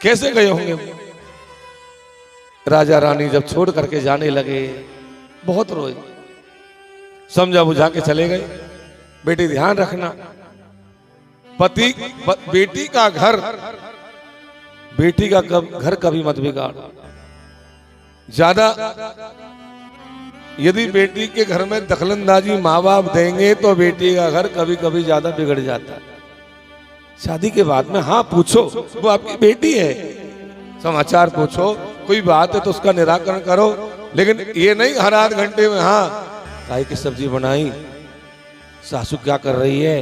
कैसे गए होंगे? राजा रानी जब छोड़ करके जाने लगे बहुत रोए, समझा बुझा के चले गए। बेटी ध्यान रखना, पति बेटी का घर, बेटी का घर कभी मत बिगाड़। ज्यादा यदि बेटी के घर में दखलंदाजी माँ बाप देंगे तो बेटी का घर कभी कभी ज्यादा बिगड़ जाता है। शादी के बाद में हाँ पूछो, वो आपकी बेटी है, समाचार पूछो, कोई बात है तो उसका निराकरण करो, लेकिन ये नहीं हर आध घंटे में हाँ काय की सब्जी बनाई, सासू क्या कर रही है,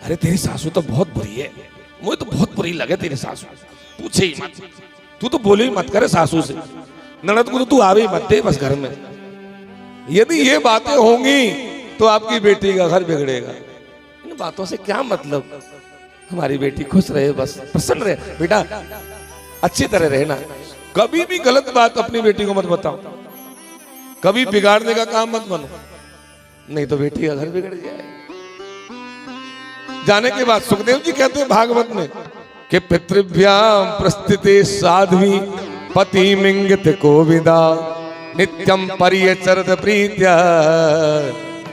अरे तेरी सासू तो बहुत बुरी है, मुझे तो बहुत बुरी लगे तेरी सासू, पूछे ही मत, तू तो बोले ही मत करे सासू से, ननद को तो तू आवे ही मत दे बस घर में। यदि ये बातें होंगी तो आपकी बेटी का घर बिगड़ेगा। इन बातों से क्या मतलब, हमारी बेटी खुश रहे, बस प्रसन्न रहे, बेटा अच्छी तरह रहना। कभी भी गलत बात अपनी बेटी को मत बताओ, कभी बिगाड़ने का काम मत बनो, नहीं तो बेटी का घर बिगड़ जाए। जाने के बाद सुखदेव जी कहते हैं भागवत में कि पितृभ्याम प्रस्थिते साध्वी पति मिंगित कोविदा नित्यम परियचरत प्रीत्या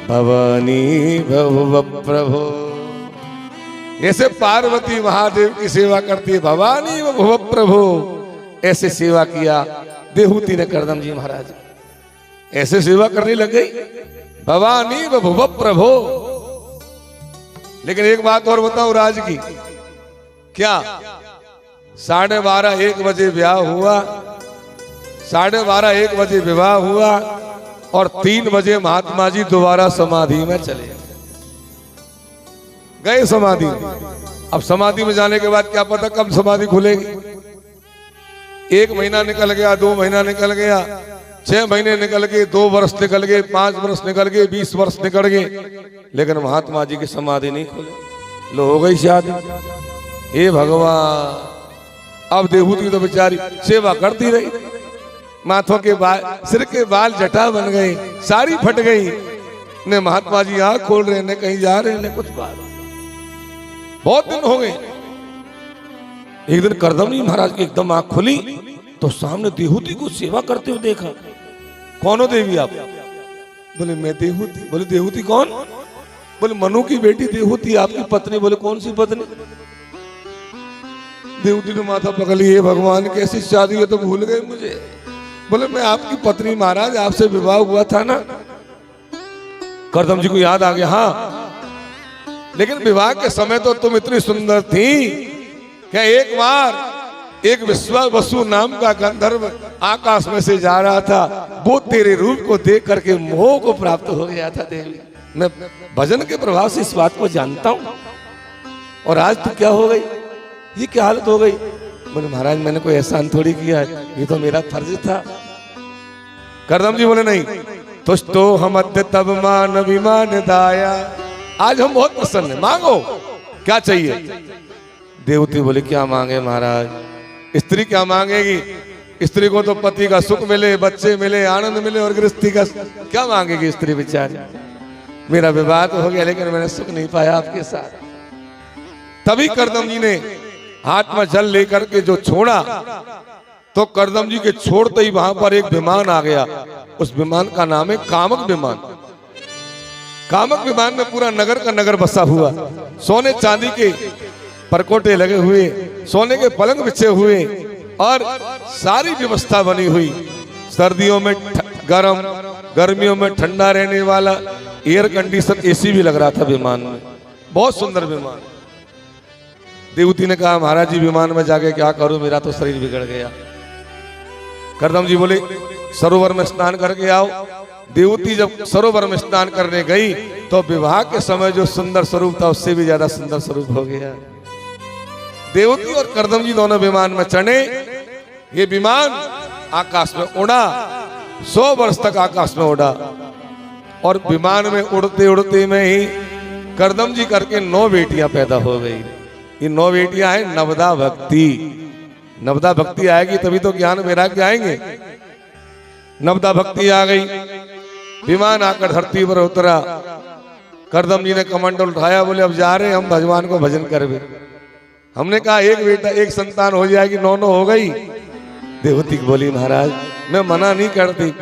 भवानी भव प्रभो। ऐसे पार्वती महादेव की सेवा करती है, भवानी भव प्रभो। ऐसे सेवा किया देहूति ने करदम जी महाराज, ऐसे सेवा करने लग गई, भवानी भव प्रभो। लेकिन एक बात और बताऊं राज की, क्या 12:30 1 बजे ब्याह हुआ, 12:30 1 बजे विवाह हुआ और 3 बजे महात्मा जी दोबारा समाधि में चले गए समाधि में। अब समाधि में जाने के बाद क्या पता कब समाधि खुलेगी। 1 महीना निकल गया, 2 महीना निकल गया, 6 महीने निकल गए, 2 वर्ष निकल गए, 5 वर्ष निकल गए, 20 वर्ष निकल गए, लेकिन महात्मा जी की समाधि नहीं खुले। लो हो गई शादी। हे भगवान, अब देहूती तो बेचारी सेवा करती रही, माथों के बाल, सिर के बाल जटा बन गए, साड़ी फट गई, ने महात्मा जी आंख खोल रहे, ने कहीं जा रहे, ने कुछ बात। बहुत दिन हो गए। एक दिन करदम जी महाराज की एकदम आंख खुली तो सामने देहूती को सेवा करते हुए देखा। कौन हो देवी आप? बोले मैं देहूती। बोले देहूती कौन? बोले मनु की बेटी देहूती, आपकी पत्नी। बोले कौन सी पत्नी? देहूती ने माथा पकड़ लिया, भगवान कैसी शादी है, तो भूल गए मुझे। बोले मैं आपकी पत्नी महाराज, आपसे विवाह हुआ था ना। करदम जी को याद आ गया, हाँ, लेकिन विवाह के समय तो तुम इतनी सुंदर थी क्या एक बार एक विश्वावसु नाम का गंधर्व आकाश में से जा रहा था, वो तेरे रूप को देख करके मोह को प्राप्त हो गया था देवी। मैं भजन के प्रभाव से इस बात को जानता हूं, और आज तो क्या हो गई, ये क्या हालत हो गई? बोले महाराज मैंने कोई एहसान थोड़ी किया है, ये तो मेरा फर्ज था। करदम जी बोले नहीं, तुझ तो हम अद्य तब मान विमान दाया, आज हम बहुत प्रसन्न है, मांगो क्या चाहिए। देवती बोले क्या मांगे महाराज? स्त्री क्या मांगेगी? स्त्री को तो पति का सुख मिले, बच्चे मिले, आनंद मिले, और गृहस्थी का क्या मांगेगी स्त्री बेचारी? मेरा विवाह तो हो गया लेकिन मैंने सुख नहीं पाया आपके साथ। तभी करदम जी ने हाथ में जल लेकर के जो छोड़ा, तो करदम जी के छोड़ते ही वहां पर एक विमान आ गया। उस विमान का नाम है कामक विमान। कामक विमान में पूरा नगर का नगर बसा हुआ, सोने चांदी के परकोटे लगे हुए, सोने के पलंग बिछे हुए, और सारी व्यवस्था बनी हुई। सर्दियों में गरम, गर्मियों में ठंडा रहने वाला एयर कंडीशन एसी भी लग रहा था विमान में। बहुत सुंदर विमान। देवती ने कहा महाराज जी विमान में जाके क्या करूं, मेरा तो शरीर बिगड़ गया। करदम जी बोले सरोवर में स्नान करके आओ। देवती जब सरोवर में स्नान करने गई तो विवाह के समय जो सुंदर स्वरूप था उससे भी ज्यादा सुंदर स्वरूप हो गया। देवती और करदम जी दोनों विमान में चढ़े। ये विमान आकाश में उड़ा, 100 वर्ष तक आकाश में उड़ा, और विमान में उड़ते उड़ते में ही करदम जी करके 9 बेटियां पैदा हो गई। ये 9 बेटियां हैं नवदा भक्ति। नवदा भक्ति आएगी तभी तो ज्ञान वैराग्य आएंगे। नवदा भक्ति आ गई, विमान आकर धरती पर उतरा। करदम जी ने कमंडल उठाया, बोले अब जा रहे हम भगवान को भजन करवे। हमने कहा एक बेटा एक संतान हो जाएगी, 9 हो गई। देवती बोली महाराज मैं मना नहीं करती,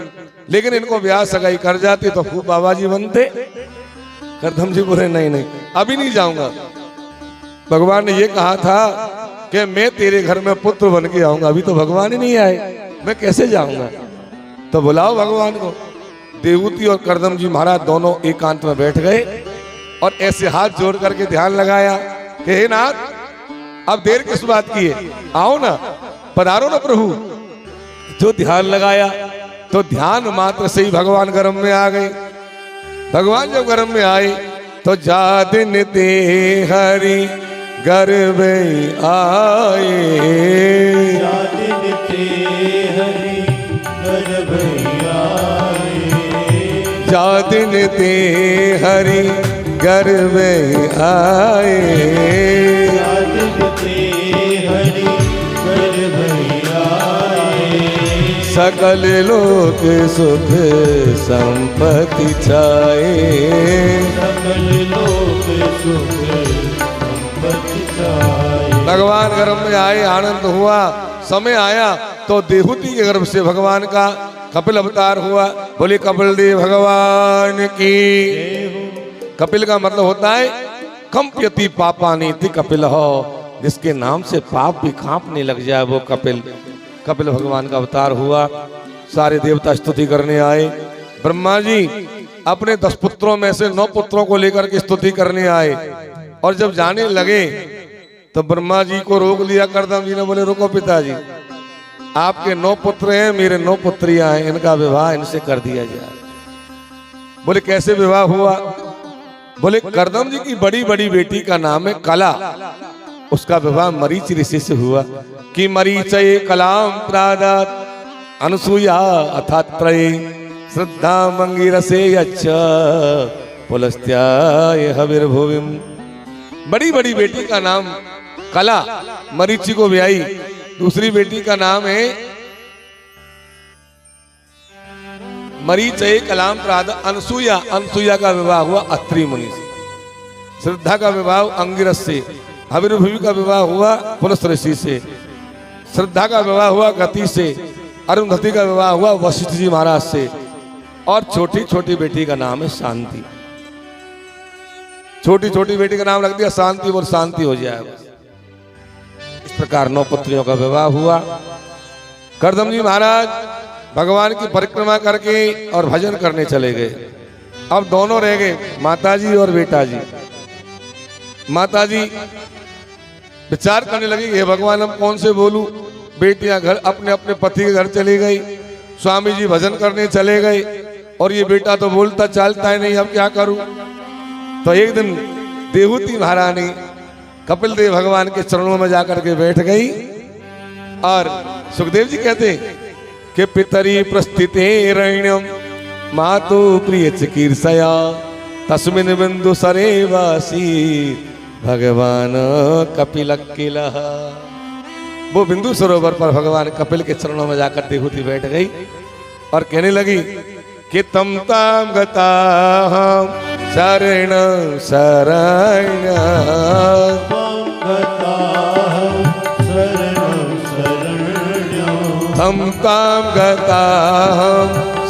लेकिन इनको ब्याह सगाई कर जाती तो खूब बाबा जी बनते। करदम जी बोले नहीं नहीं अभी नहीं जाऊंगा, भगवान ने ये कहा था कि मैं तेरे घर में पुत्र बन के आऊंगा, अभी तो भगवान ही नहीं आए, मैं कैसे जाऊंगा? तो बुलाओ भगवान को। देवती और करदम जी महाराज दोनों एकांत में बैठ गए और ऐसे हाथ जोड़ करके ध्यान लगाया कि हे नाथ अब देर किस बात की है, आओ ना, पधारो ना प्रभु। जो ध्यान लगाया तो ध्यान मात्र से ही भगवान गर्भ में आ गए। भगवान जब गर्भ में आए तो जा दिन ते हरि गर्भ आए, जा दिन ते हरि गर्भ आए, जा दिन ते हरि गर्भ आए, जा दिन ते हरि गर्भ आए, सकल लोक सुख संपत्ति छाए, सकल लोक सुख भगवान गर्भ में आए, आनंद हुआ। समय आया तो देहूति के गर्भ से भगवान का कपिल अवतार हुआ। बोले कपिल देव भगवान की। कपिल का मतलब होता है कंप्यति पापानीति कपिल हो, जिसके नाम से पाप भी कांपने लग जाए वो कपिल। कपिल भगवान का अवतार हुआ। सारे देवता स्तुति करने आए। ब्रह्मा जी अपने 10 पुत्रों में से 9 पुत्रों को लेकर के स्तुति करने आए, और जब जाने लगे तो ब्रह्मा जी को रोक लिया कर्दम जी ने। बोले रुको पिताजी, आपके 9 पुत्र हैं, मेरे 9 पुत्रियां हैं, इनका विवाह इनसे कर दिया जाए। बोले कैसे विवाह हुआ? बोले कर्दम जी की बड़ी बड़ी बेटी का नाम है कला, उसका विवाह मरीच ऋषि से हुआ। कि मरीचये कलाम प्रादात अनुसूया अथात्रये श्रद्धा मंगिरसे यच्च पुलस्त्याय हविर्भुविम। बड़ी बड़ी बेटी का नाम कला मरीचि को ब्याई। दूसरी बेटी का नाम है मरीचये कलाम प्रादा अनसुया। अनसुया का विवाह हुआ अत्रि मुनि से। श्रद्धा का विवाह अंगिरस से। हविर्भुवि का विवाह हुआ पुलस्त ऋषि से। श्रद्धा का विवाह हुआ गति से। अरुंधति का विवाह हुआ वशिष्ठ जी महाराज से। और छोटी छोटी बेटी का नाम है शांति। छोटी छोटी बेटी का नाम रख दिया शांति, और शांति हो जाएगा। इस प्रकार 9 पुत्रियों का विवाह हुआ। कर्दम जी महाराज भगवान की परिक्रमा करके और भजन करने चले गए। अब दोनों रह गए, माता जी और बेटा जी। माता जी विचार करने लगी, हे भगवान हम कौन से बोलूं। बेटियां घर अपने अपने पति के घर चली गई, स्वामी जी भजन करने चले गए, और ये बेटा तो बोलता चालता है नहीं, अब क्या करूं। तो एक दिन देहूति महारानी कपिल देव भगवान के चरणों में जाकर के बैठ गई। और सुखदेव जी कहते कि पितरी प्रस्थिते रण्यम मातु प्रिय चिकीर्षया तस्मिन् बिंदु सरेवासी भगवान कपिल किलः। वो बिंदु सरोवर पर भगवान कपिल के चरणों में जाकर देहूति बैठ गई और कहने लगी कि तम ताम गता शरण शरण तम ताम गता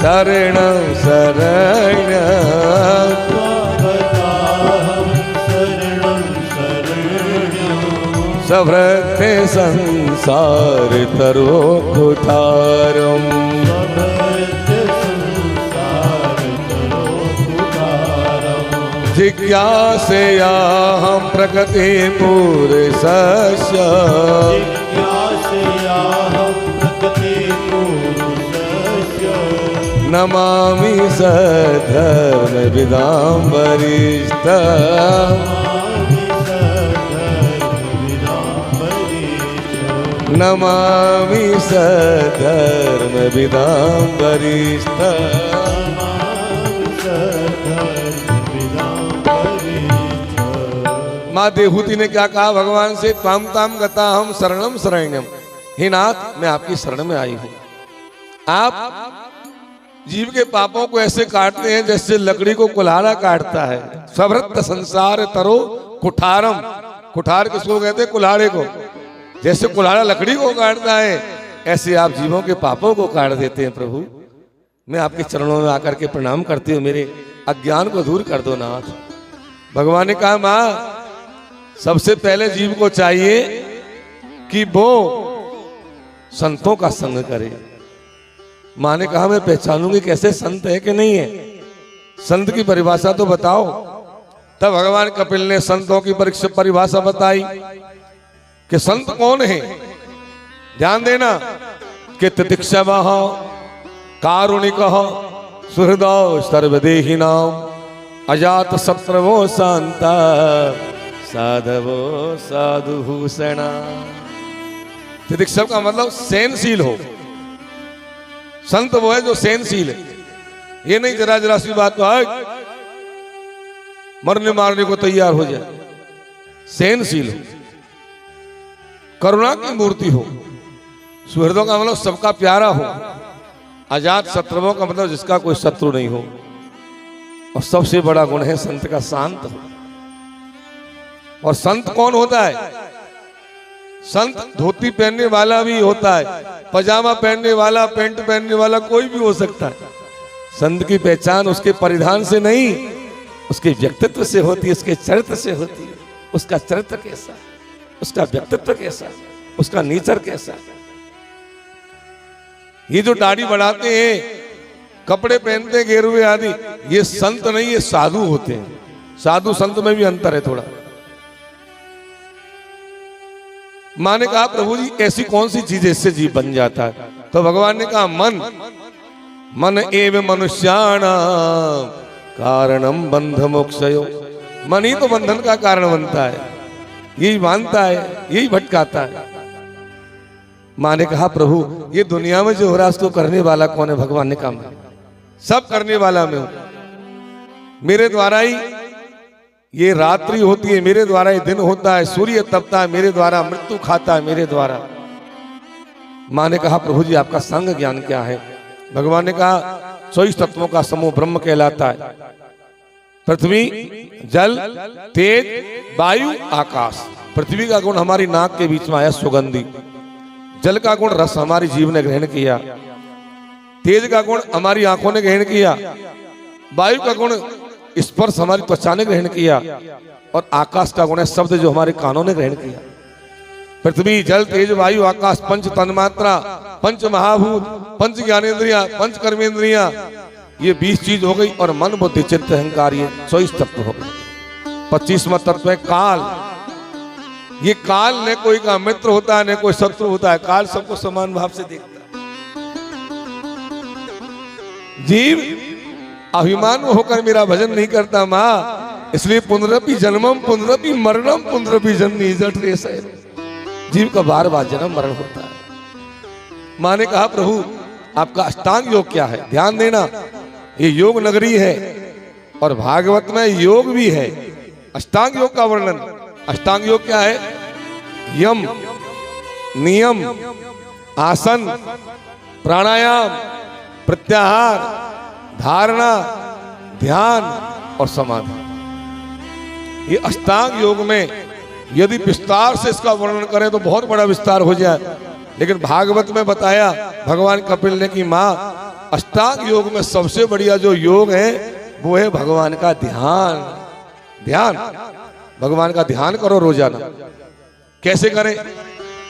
शरण शरण सभृते संसार तरो कुठारम जिज्ञासया हम प्रकृति पुरुषस्य नमामि सधर्म विदाम वरिष्ठ नमामि सधर्म विदाम वरिष्ठ। माँ देहूति ने क्या कहा भगवान से? ताम ताम गता हम शरणम शरण्यम। हे नाथ मैं आपकी शरण में आई हूं। आप जीव के पापों को ऐसे काटते हैं जैसे लकड़ी को कुल्हाड़ा काटता है। सभृत संसार तरो कुठारम। कुठार किसको कहते हैं? कुल्हाड़े को। जैसे कुल्हाड़ा लकड़ी को काटता है ऐसे आप जीवों के पापों को काट देते हैं। प्रभु मैं आपके चरणों में आकर के प्रणाम करती हूँ, मेरे अज्ञान को दूर कर दो नाथ। भगवान ने कहा माँ सबसे पहले जीव को चाहिए कि वो संतों का संग करे। माँ ने कहा मैं पहचानूंगी कैसे संत है कि नहीं है, संत की परिभाषा तो बताओ। तब भगवान कपिल ने संतों की परिभाषा बताई कि संत कौन है। ध्यान देना कि तितिक्षवः कारुणिकः सुहृदौ सर्वदेहिनां अजात शत्रवो शांता साधवो साधुभूषणा। तितिक्षव का मतलब सहनशील हो। संत वो है जो सहनशील है। ये नहीं जरा जरा सी बात तो आए मरने मारने को तैयार हो जाए। सहनशील हो, करुणा की मूर्ति हो। सुहृदों का मतलब सबका प्यारा हो। अजात शत्रुओं का मतलब जिसका कोई शत्रु नहीं हो। और सबसे बड़ा गुण है संत का शांत हो। और संत कौन होता है? संत धोती पहनने वाला भी होता है, पजामा पहनने वाला, पैंट पहनने वाला कोई भी हो सकता है। संत की पहचान उसके परिधान से नहीं, उसके व्यक्तित्व से होती है, उसके चरित्र से होती है। उसका चरित्र कैसा, उसका व्यक्तित्व कैसा, उसका नेचर कैसा। ये जो दाढ़ी बढ़ाते हैं, कपड़े पहनते हैं गेरुए आदि, ये संत नहीं, ये साधु होते हैं। साधु संत में भी अंतर है थोड़ा। मां ने कहा प्रभु जी ऐसी कौन सी चीज है इससे जीव बन जाता है? तो भगवान ने कहा मन, मन एव मनुष्याणाम कारणम बंध मोक्षयो। मन ही तो बंधन का कारण बनता है, यही मानता है, यही भटकाता है। मां ने कहा प्रभु ये दुनिया में जो हो रहा है उसको करने वाला कौन है? भगवान ने कहा मैं सब करने वाला मैं हूं। मेरे द्वारा ही ये रात्रि होती है, मेरे द्वारा ये दिन होता है, सूर्य तपता है मेरे द्वारा, मृत्यु खाता है मेरे द्वारा। मां ने कहा प्रभु जी आपका संग ज्ञान क्या है? भगवान ने कहा 24 तत्वों का समूह ब्रह्म कहलाता है। पृथ्वी, जल, तेज, वायु, आकाश। पृथ्वी का गुण हमारी नाक के बीच में आया सुगंधी, जल का गुण रस हमारी जीव ने ग्रहण किया, तेज का गुण हमारी आंखों ने ग्रहण किया, वायु का गुण स्पर्श हमारी त्वचा ने ग्रहण किया, और आकाश का गुण है शब्द जो हमारे कानों ने ग्रहण किया। पृथ्वी, जल, तेज, वायु, आकाश पंच तन्मात्रा, पंच महाभूत, पंच ज्ञानेन्द्रिया, पंच कर्मेंद्रिया, ये 20 चीज हो गई। और मन, बुद्धि, चित्त, अहंकार, ये 24 तत्व हो गए। 25वां तत्व है काल। ये काल न कोई का मित्र होता है न कोई शत्रु होता है, काल सबको समान भाव से देखता है। जीव अभिमान में होकर मेरा भजन नहीं करता माँ, इसलिए पुनरपि जन्मम पुनरपि मरणम पुनरपि जननी जठ रेस है। जीव का बार बार जन्म मरण होता है। मां ने कहा प्रभु आपका अष्टांग योग क्या है? ध्यान देना, ये योग नगरी है और भागवत में योग भी है। अष्टांग योग का वर्णन, अष्टांग योग क्या है? यम, नियम, आसन, प्राणायाम, प्रत्याहार, धारणा, ध्यान और समाधि। ये अष्टांग योग में यदि विस्तार से इसका वर्णन करें तो बहुत बड़ा विस्तार हो जाए, लेकिन भागवत में बताया भगवान कपिल ने कि मां अष्टांग योग में सबसे बढ़िया जो योग है वो है भगवान का ध्यान। ध्यान, भगवान का ध्यान करो रोजाना। कैसे करें?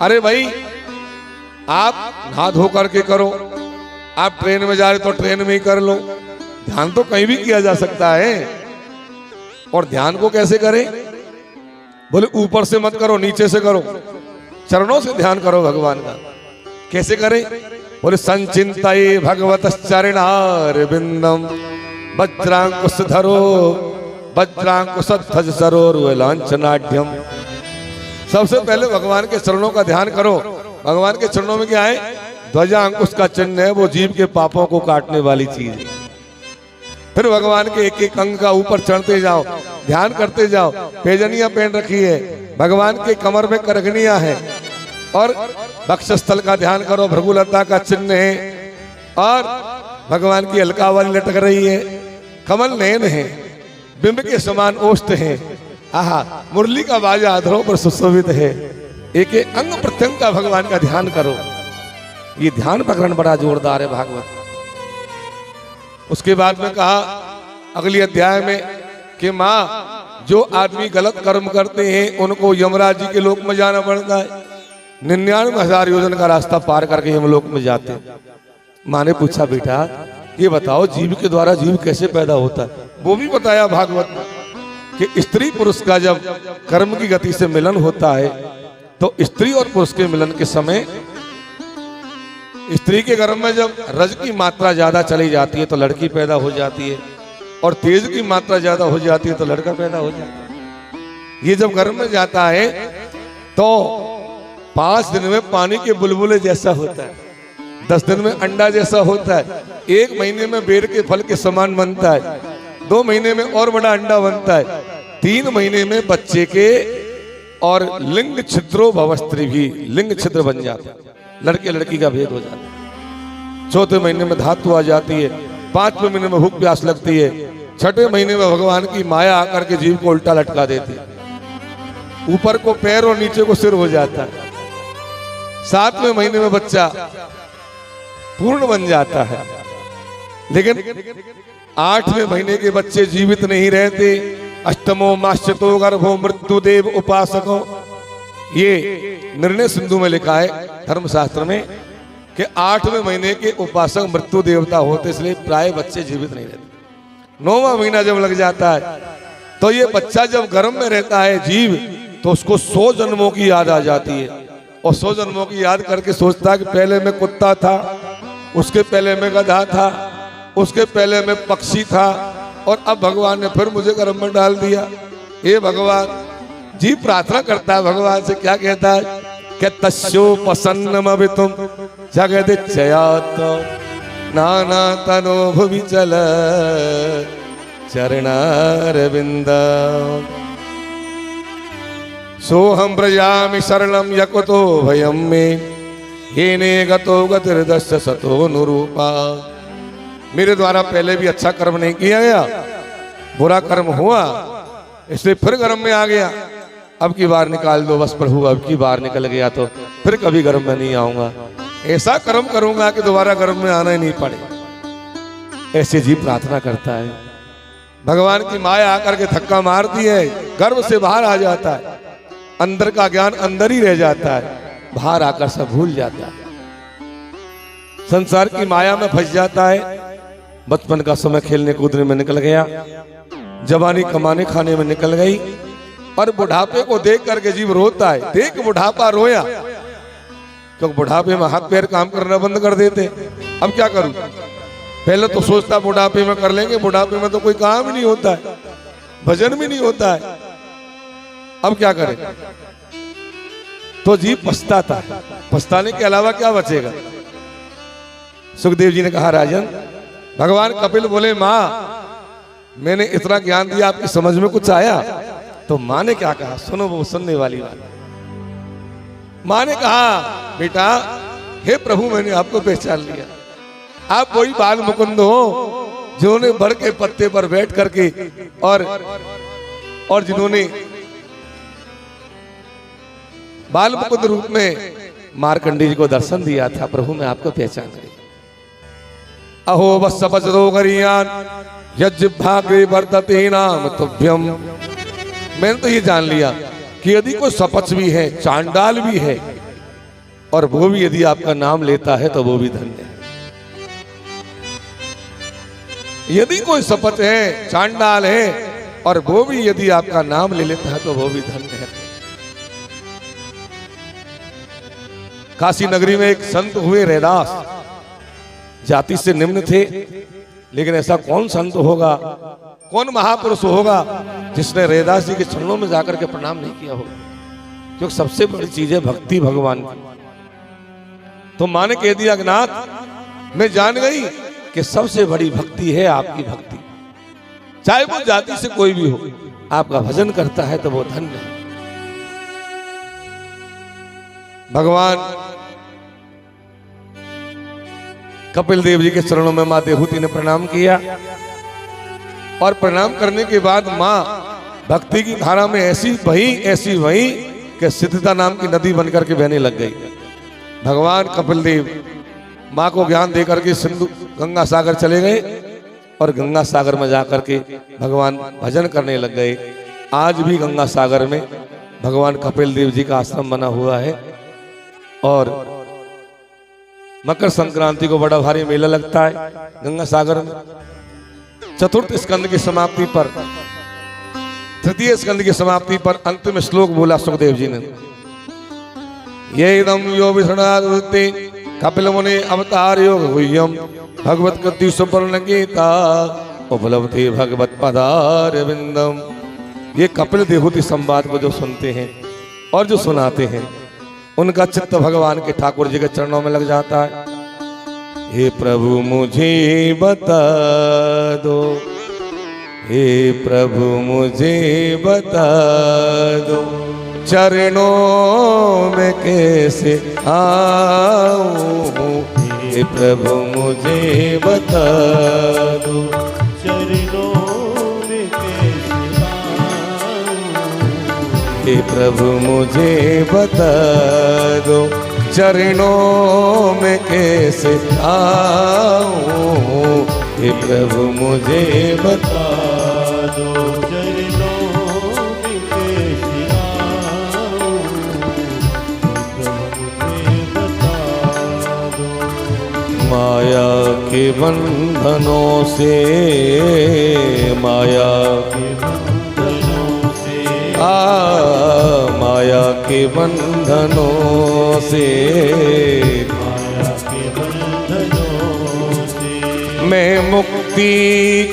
अरे भाई आप नहा धो करके करो, आप ट्रेन में जा रहे तो ट्रेन में ही कर लो। ध्यान तो कहीं भी किया जा सकता है। और ध्यान को कैसे करें? बोले ऊपर से मत करो, नीचे से करो, चरणों से ध्यान करो भगवान का। कैसे करें? बोले संचिंतये भगवत चरणारविंदम वज्रांकुश धरो वज्रांकुश ध्वज सरोर लांछनाढ्यम। सबसे पहले भगवान के चरणों का ध्यान करो। भगवान के चरणों में क्या है? ध्वजा अंकुश का चिन्ह है, वो जीव के पापों को काटने वाली चीज है। फिर भगवान के एक एक अंग का ऊपर चढ़ते जाओ, ध्यान करते जाओ। पैजनियां पहन रखी है, भगवान के कमर में करघनियां है, और वक्षस्थल का ध्यान करो, भृगुलता का चिन्ह है, और भगवान की अलकावली लटक रही है, कमल नयन है, बिंब के समान ओष्ठ है, आहा मुरली का बाजा अधरों पर सुशोभित है। एक एक अंग प्रत्यंग का भगवान का ध्यान करो। ये ध्यान प्रकरण बड़ा जोरदार है भागवत। उसके बाद में कहा अगली अध्याय में कि माँ जो आदमी गलत कर्म करते हैं उनको यमराज जी के लोक में जाना पड़ता है। 99,000 योजन का रास्ता पार करके यमलोक में जाते हैं। माँ ने पूछा बेटा ये बताओ जीव के द्वारा जीव कैसे पैदा होता है? वो भी बताया भागवत में कि स्त्री पुरुष का जब कर्म की गति से मिलन होता है तो स्त्री और पुरुष के मिलन के समय स्त्री के गर्भ में जब रज की मात्रा ज्यादा चली जाती है तो लड़की पैदा हो जाती है, और तेज की मात्रा ज्यादा हो जाती है तो लड़का पैदा हो जाता है। ये जब गर्भ में जाता है तो 5 दिन में पानी के बुलबुले जैसा होता है, 10 दिन में अंडा जैसा होता है, 1 महीने में बेर के फल के समान बनता है, 2 महीने में और बड़ा अंडा बनता है, 3 महीने में बच्चे के और लिंग छिद्रो भवस्त्री भी लिंग छिद्र बन जाता है, लड़के लड़की का भेद हो जाता है। 4थे महीने में धातु आ जाती है, 5वें महीने में भूख प्यास लगती है, 6ठे महीने में भगवान की माया आकर के जीव को उल्टा लटका देती है, ऊपर को पैर और नीचे को सिर हो जाता है। 7वें महीने में बच्चा पूर्ण बन जाता है, लेकिन 8वें महीने के बच्चे जीवित नहीं रहते। अष्टमो माश्चतो गर्भो मृत्युदेव उपासको, ये निर्णय सिंधु में लिखा है धर्मशास्त्र में कि 8वें महीने के उपासक मृत्यु देवता होते, इसलिए प्राय बच्चे जीवित नहीं रहते। 9वां महीना जब लग जाता है तो ये बच्चा जब गर्भ में रहता है जीव, तो उसको 100 जन्मों की याद आ जाती है, और 100 जन्मों की याद करके सोचता है कि पहले मैं कुत्ता था, उसके पहले मैं गधा था, उसके पहले मैं पक्षी था, और अब भगवान ने फिर मुझे गर्भ में डाल दिया। हे भगवान, जीव प्रार्थना करता है भगवान से, क्या कहता है कि तस्यो प्रसन्नमभितुम जगदिच्छयात् नाना तनो भुवि चल चरणारविंद सोहम व्रजामि शरणं यकुतो भयं मे येने गतो गतिर्दस्य सतो नुरूपा। मेरे द्वारा पहले भी अच्छा कर्म नहीं किया गया, बुरा कर्म हुआ, इसलिए फिर गर्भ में आ गया। अब की बार निकाल दो बस प्रभु, अब की बार निकल गया तो फिर कभी गर्भ में नहीं आऊंगा, ऐसा कर्म करूंगा कि दोबारा गर्भ में आना ही नहीं पड़े। ऐसे जीव प्रार्थना करता है, भगवान की माया आकर के धक्का मारती है, गर्भ से बाहर आ जाता है, अंदर का ज्ञान अंदर ही रह जाता है, बाहर आकर सब भूल जाता है, संसार की माया में फंस जाता है। बचपन का समय खेलने कूदने में निकल गया, जवानी कमाने खाने में निकल गई, और बुढ़ापे को देख करके जीव रोता है। देख बुढ़ापा रोया, क्योंकि बुढ़ापे में हाथ पैर काम करना बंद कर देते। अब क्या करूं, पहले तो सोचता बुढ़ापे में कर लेंगे, बुढ़ापे में तो कोई काम ही नहीं होता है, भजन भी नहीं होता है, अब क्या करें। तो जीव पछताता है, पछताने के अलावा क्या बचेगा। सुखदेव जी ने कहा, राजन, भगवान कपिल बोले, माँ मैंने इतना ज्ञान दिया, आपकी समझ में कुछ आया? तो माँ ने क्या कहा, सुनो वो सुनने वाली बात। माँ ने कहा, बेटा, हे प्रभु, मैंने आपको पहचान लिया, आप वही बाल मुकुंद हो जिन्होंने बड़ के पत्ते पर बैठ करके और जिन्होंने बाल मुकुंद रूप में मार्कंडेय जी को दर्शन दिया था। प्रभु, मैं आपको पहचान गई। अहो वत्स वज्रो गरियान यज्जिह्वाग्रे वर्तते नाम तुभ्यम। मैंने तो ये जान लिया कि यदि कोई सपच भी है, चांडाल भी है, और वो भी यदि आपका नाम लेता है तो वो भी धन्य है। यदि कोई सपच है, चांडाल है, और वो भी यदि आपका नाम ले लेता है तो वो भी धन्य है। काशी नगरी में एक संत हुए रैदास, जाति से निम्न थे, लेकिन ऐसा कौन संत होगा, कौन महापुरुष होगा जिसने रैदास जी के चरणों में जाकर के प्रणाम नहीं किया होगा, क्योंकि सबसे बड़ी चीज है भक्ति भगवान की। तो मां ने कह दिया, नाथ, मैं जान गई कि सबसे बड़ी भक्ति है आपकी भक्ति, चाहे वो जाति से कोई भी हो, आपका भजन करता है तो वो धन्य है। भगवान कपिल देव जी के चरणों में मां देहूति ने प्रणाम किया, और प्रणाम करने के बाद मां भक्ति की धारा में ऐसी वही कि सिद्धता नाम की नदी बनकर के बहने लग गई। भगवान कपिल देव मां को ज्ञान देकर के सिंधु गंगा सागर चले गए, और गंगा सागर में जाकर के भगवान भजन करने लग गए। आज भी गंगा सागर में भगवान कपिल देव जी का आश्रम बना हुआ है, और मकर संक्रांति को बड़ा भारी मेला लगता है गंगा सागर में। चतुर्थ स्कंद की समाप्ति पर, तृतीय स्कंद की समाप्ति पर अंतिम श्लोक बोला सुखदेव जी ने, ये इदम यो विष्णादुते कपिल मुनि अवतार योग गुह्यम भगवत कृति सुपर्ण गीता उपलब्धि भगवत पदार विंदम। ये कपिल देहूति संवाद को जो सुनते हैं और जो सुनाते हैं, उनका चित्त भगवान के ठाकुर जी के चरणों में लग जाता है। हे प्रभु मुझे बता दो, हे प्रभु मुझे बता दो, चरणों में कैसे आऊं, हे प्रभु मुझे बता दो, चरणों में कैसे आऊं, हे प्रभु मुझे बता दो, चरणों में कैसे आऊं, हे प्रभु मुझे बता दो चरणों में कैसे आऊं, मुझे बता दो। माया के बंधनों से, माया के माया के बंधनों से, माया के बंधनों से मैं मुक्ति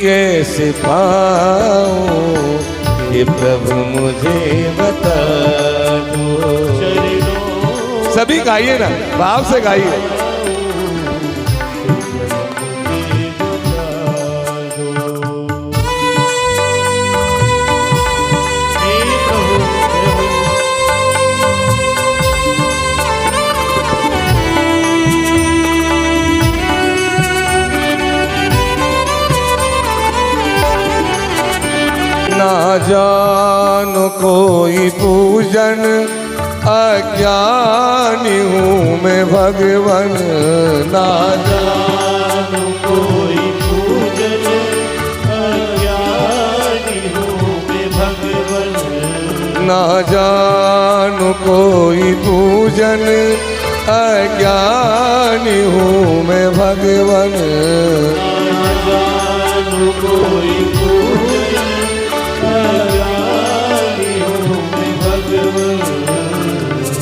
कैसे पाऊं, ये प्रभु मुझे बता दो। सभी गाइए ना, भाव से गाइए। ना जानो कोई पूजन, अज्ञानी हूँ मैं भगवन। ना जानो कोई पूजन, अज्ञानी हूँ मैं भगवन। ना जानो कोई पूजन, अज्ञानी हूँ मैं भगवन। ना जानो कोई पूजन, अज्ञानी हूँ मैं भगवन।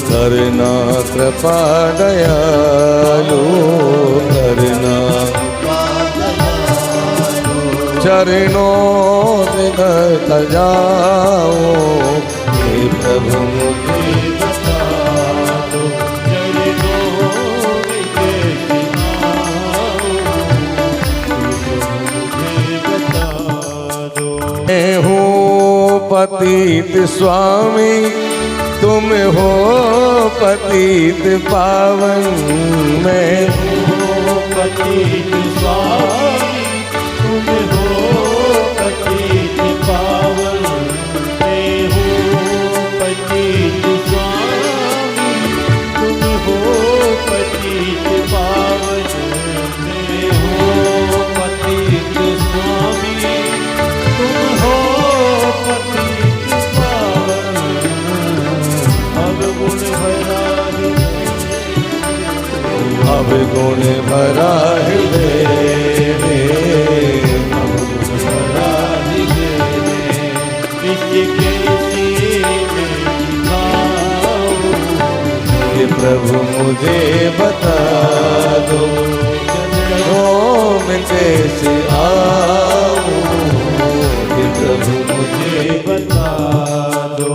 करना कृपा दयालु, करना चरणों से घर जाओ, हे प्रभु मुझे बता दो चरणों में कैसे आऊं, मुझे बता दो। मैं हूँ पतित स्वामी, तुम हो पतित पावन। मैं हूँ पतित स्वामी, तुम हो पतित पावन। मैं हूँ पतित स्वामी, तुम हो पतित पावन। मैं हूँ पतित स्वामी, तुम हो पतित पावन। अब गुण भरा अब गुण भरा हृदय, हे प्रभु मुझे बता दो, चरणों में कैसे आऊं, हे प्रभु मुझे बता दो।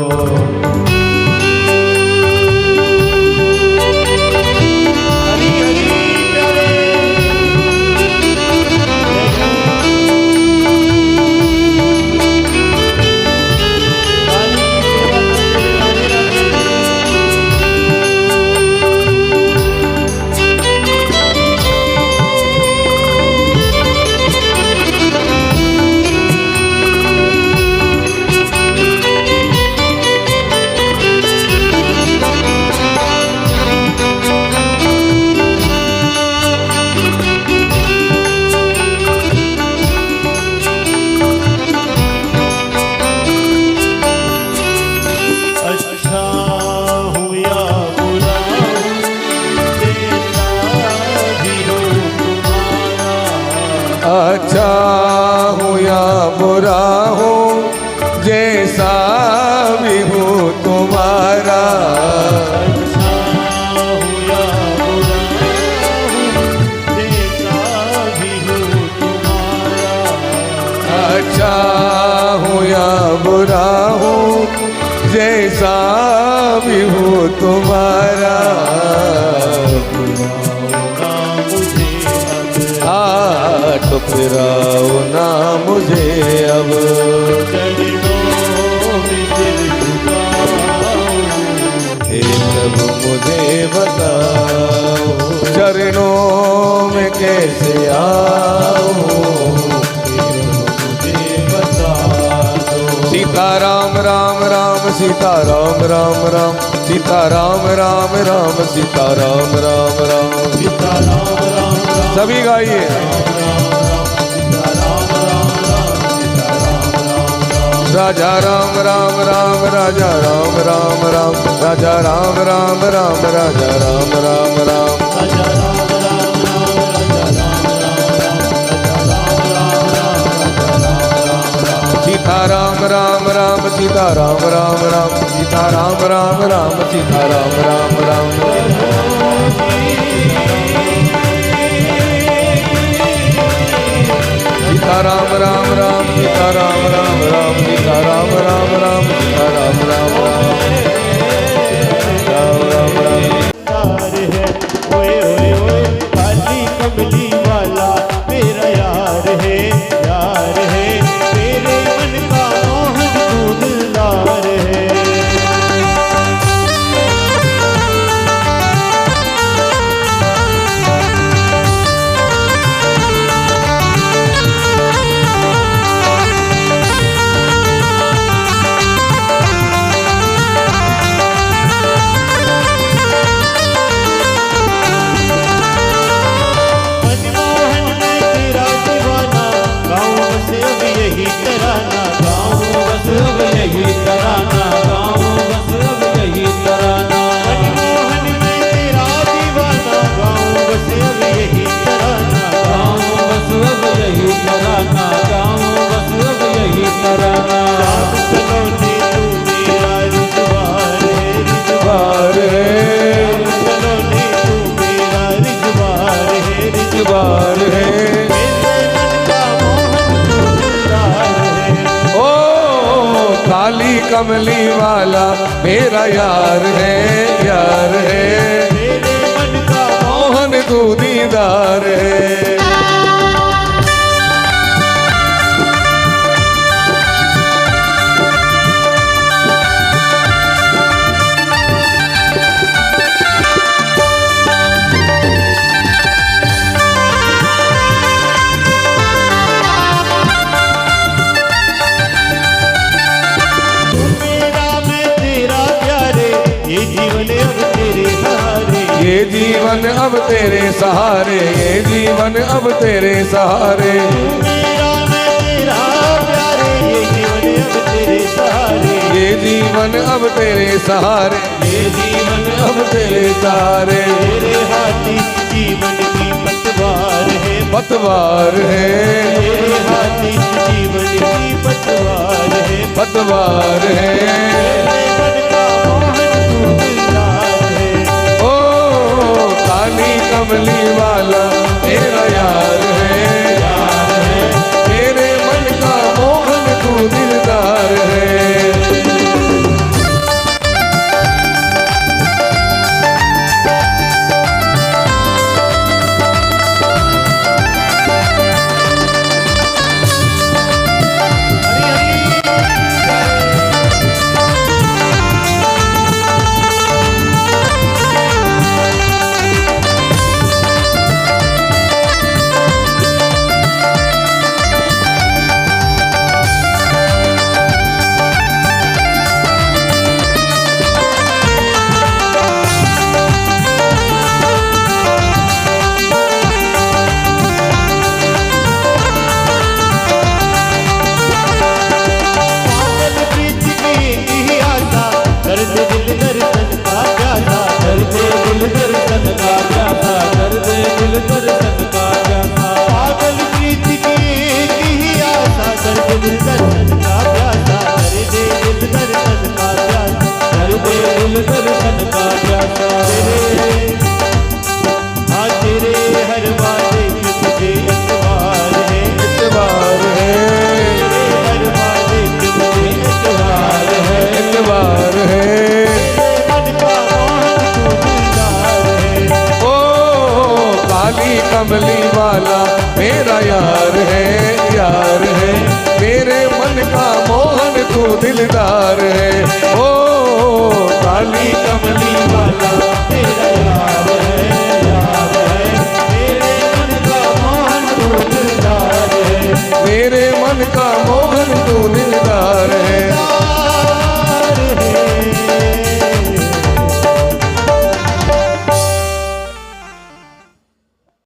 अच्छा हूँ या बुरा हूँ, जैसा भी हूँ तुम्हारा। अच्छा हूँ या बुरा हूँ, जैसा भी हूँ तुम्हारा। अच्छा हूँ या बुरा हूँ, जैसा भी हूँ तुम्हारा। ठुकराओ ना मुझे अब, हे प्रभु मुझे बताओ, चरणों में कैसे आऊं, मुझे बता दो। सीता राम राम राम, सीता राम राम राम, सीता राम राम राम सीता राम राम राम सीता राम राम राम सभी गाइए सीता राम राम राम सीता राम राम राम राजा राम राम राम राजा राम राम राम राजा राम राम राम राजा राम राम राम राजा राम राम राम राजा राम राम राम राजा राम राम राम राजा राम राम राम सीता राम राम राम सीता राम राम राम सीता राम राम राम सीता राम राम राम सीता राम राम राम सीता राम राम राम सीता राम राम राम सीता राम राम राम राम राम राम यार है ओए ओए ओए काली कमली वाला मेरा यार है तेरे मन का मोहन तू दिलदार है मनमोहन में तेरा दीवाना गाँव बस अब यही तराना गाँव बस अब यही तराना गाँव बस अब यही तराना मनमोहन में तेरा दीवाना गाँव बस अब यही तराना गाँव बस अब यही तराना गाँव बस अब यही तराना राम सलोनी तू मेरा रिजवार है बार है सलोनी तू मेरा रिजवार है बार है मेरे मन का मोहन तू दिलदार है ओ काली कमली वाला मेरा यार है मेरे मन का मोहन तू दीदार है तू मेरा मैं तेरा प्यारे ये जीवन अब तेरे सहारे ये जीवन अब तेरे सहारे ये जीवन अब तेरे सहारे तू मेरा मैं तेरा प्यारे ये जीवन अब तेरे सहारे ये जीवन अब तेरे सहारे ये जीवन अब तेरे सहारे तेरे हाथी जीवन की पतवार है पतवार है तेरे हाथी जीवन की पतवार है पतवार है मेरे मन का मोहन तू दिलदार है ओ काली कमली वाला मेरा यार है मेरे मन का मोहन तू दिलदार है पागल प्रीत की यही आशा दर्द दिल दर्शन का प्यासा दर्द दिल दर्शन का प्यासा दर्द दिल दर्शन का प्यासा पागल प्रीत की यही आशा दर्द दिल दर्शन का प्यासा दर्द दिल दर्शन का प्यासा दर्द दिल दर्शन का प्यासा तेरे हर वादे की मुझे एतबार है इतबार है हर वादे की मुझे एतबार है इतबार है मन का मोहन तू दिलदार है ओ काली कमली वाला मेरा यार है मेरे मन का मोहन तू दिलदार है ओ काली कमली वाला तेरा यार है मेरे मन का मोहन तू दिलदार है मेरे मन का मोहन तू दिलदार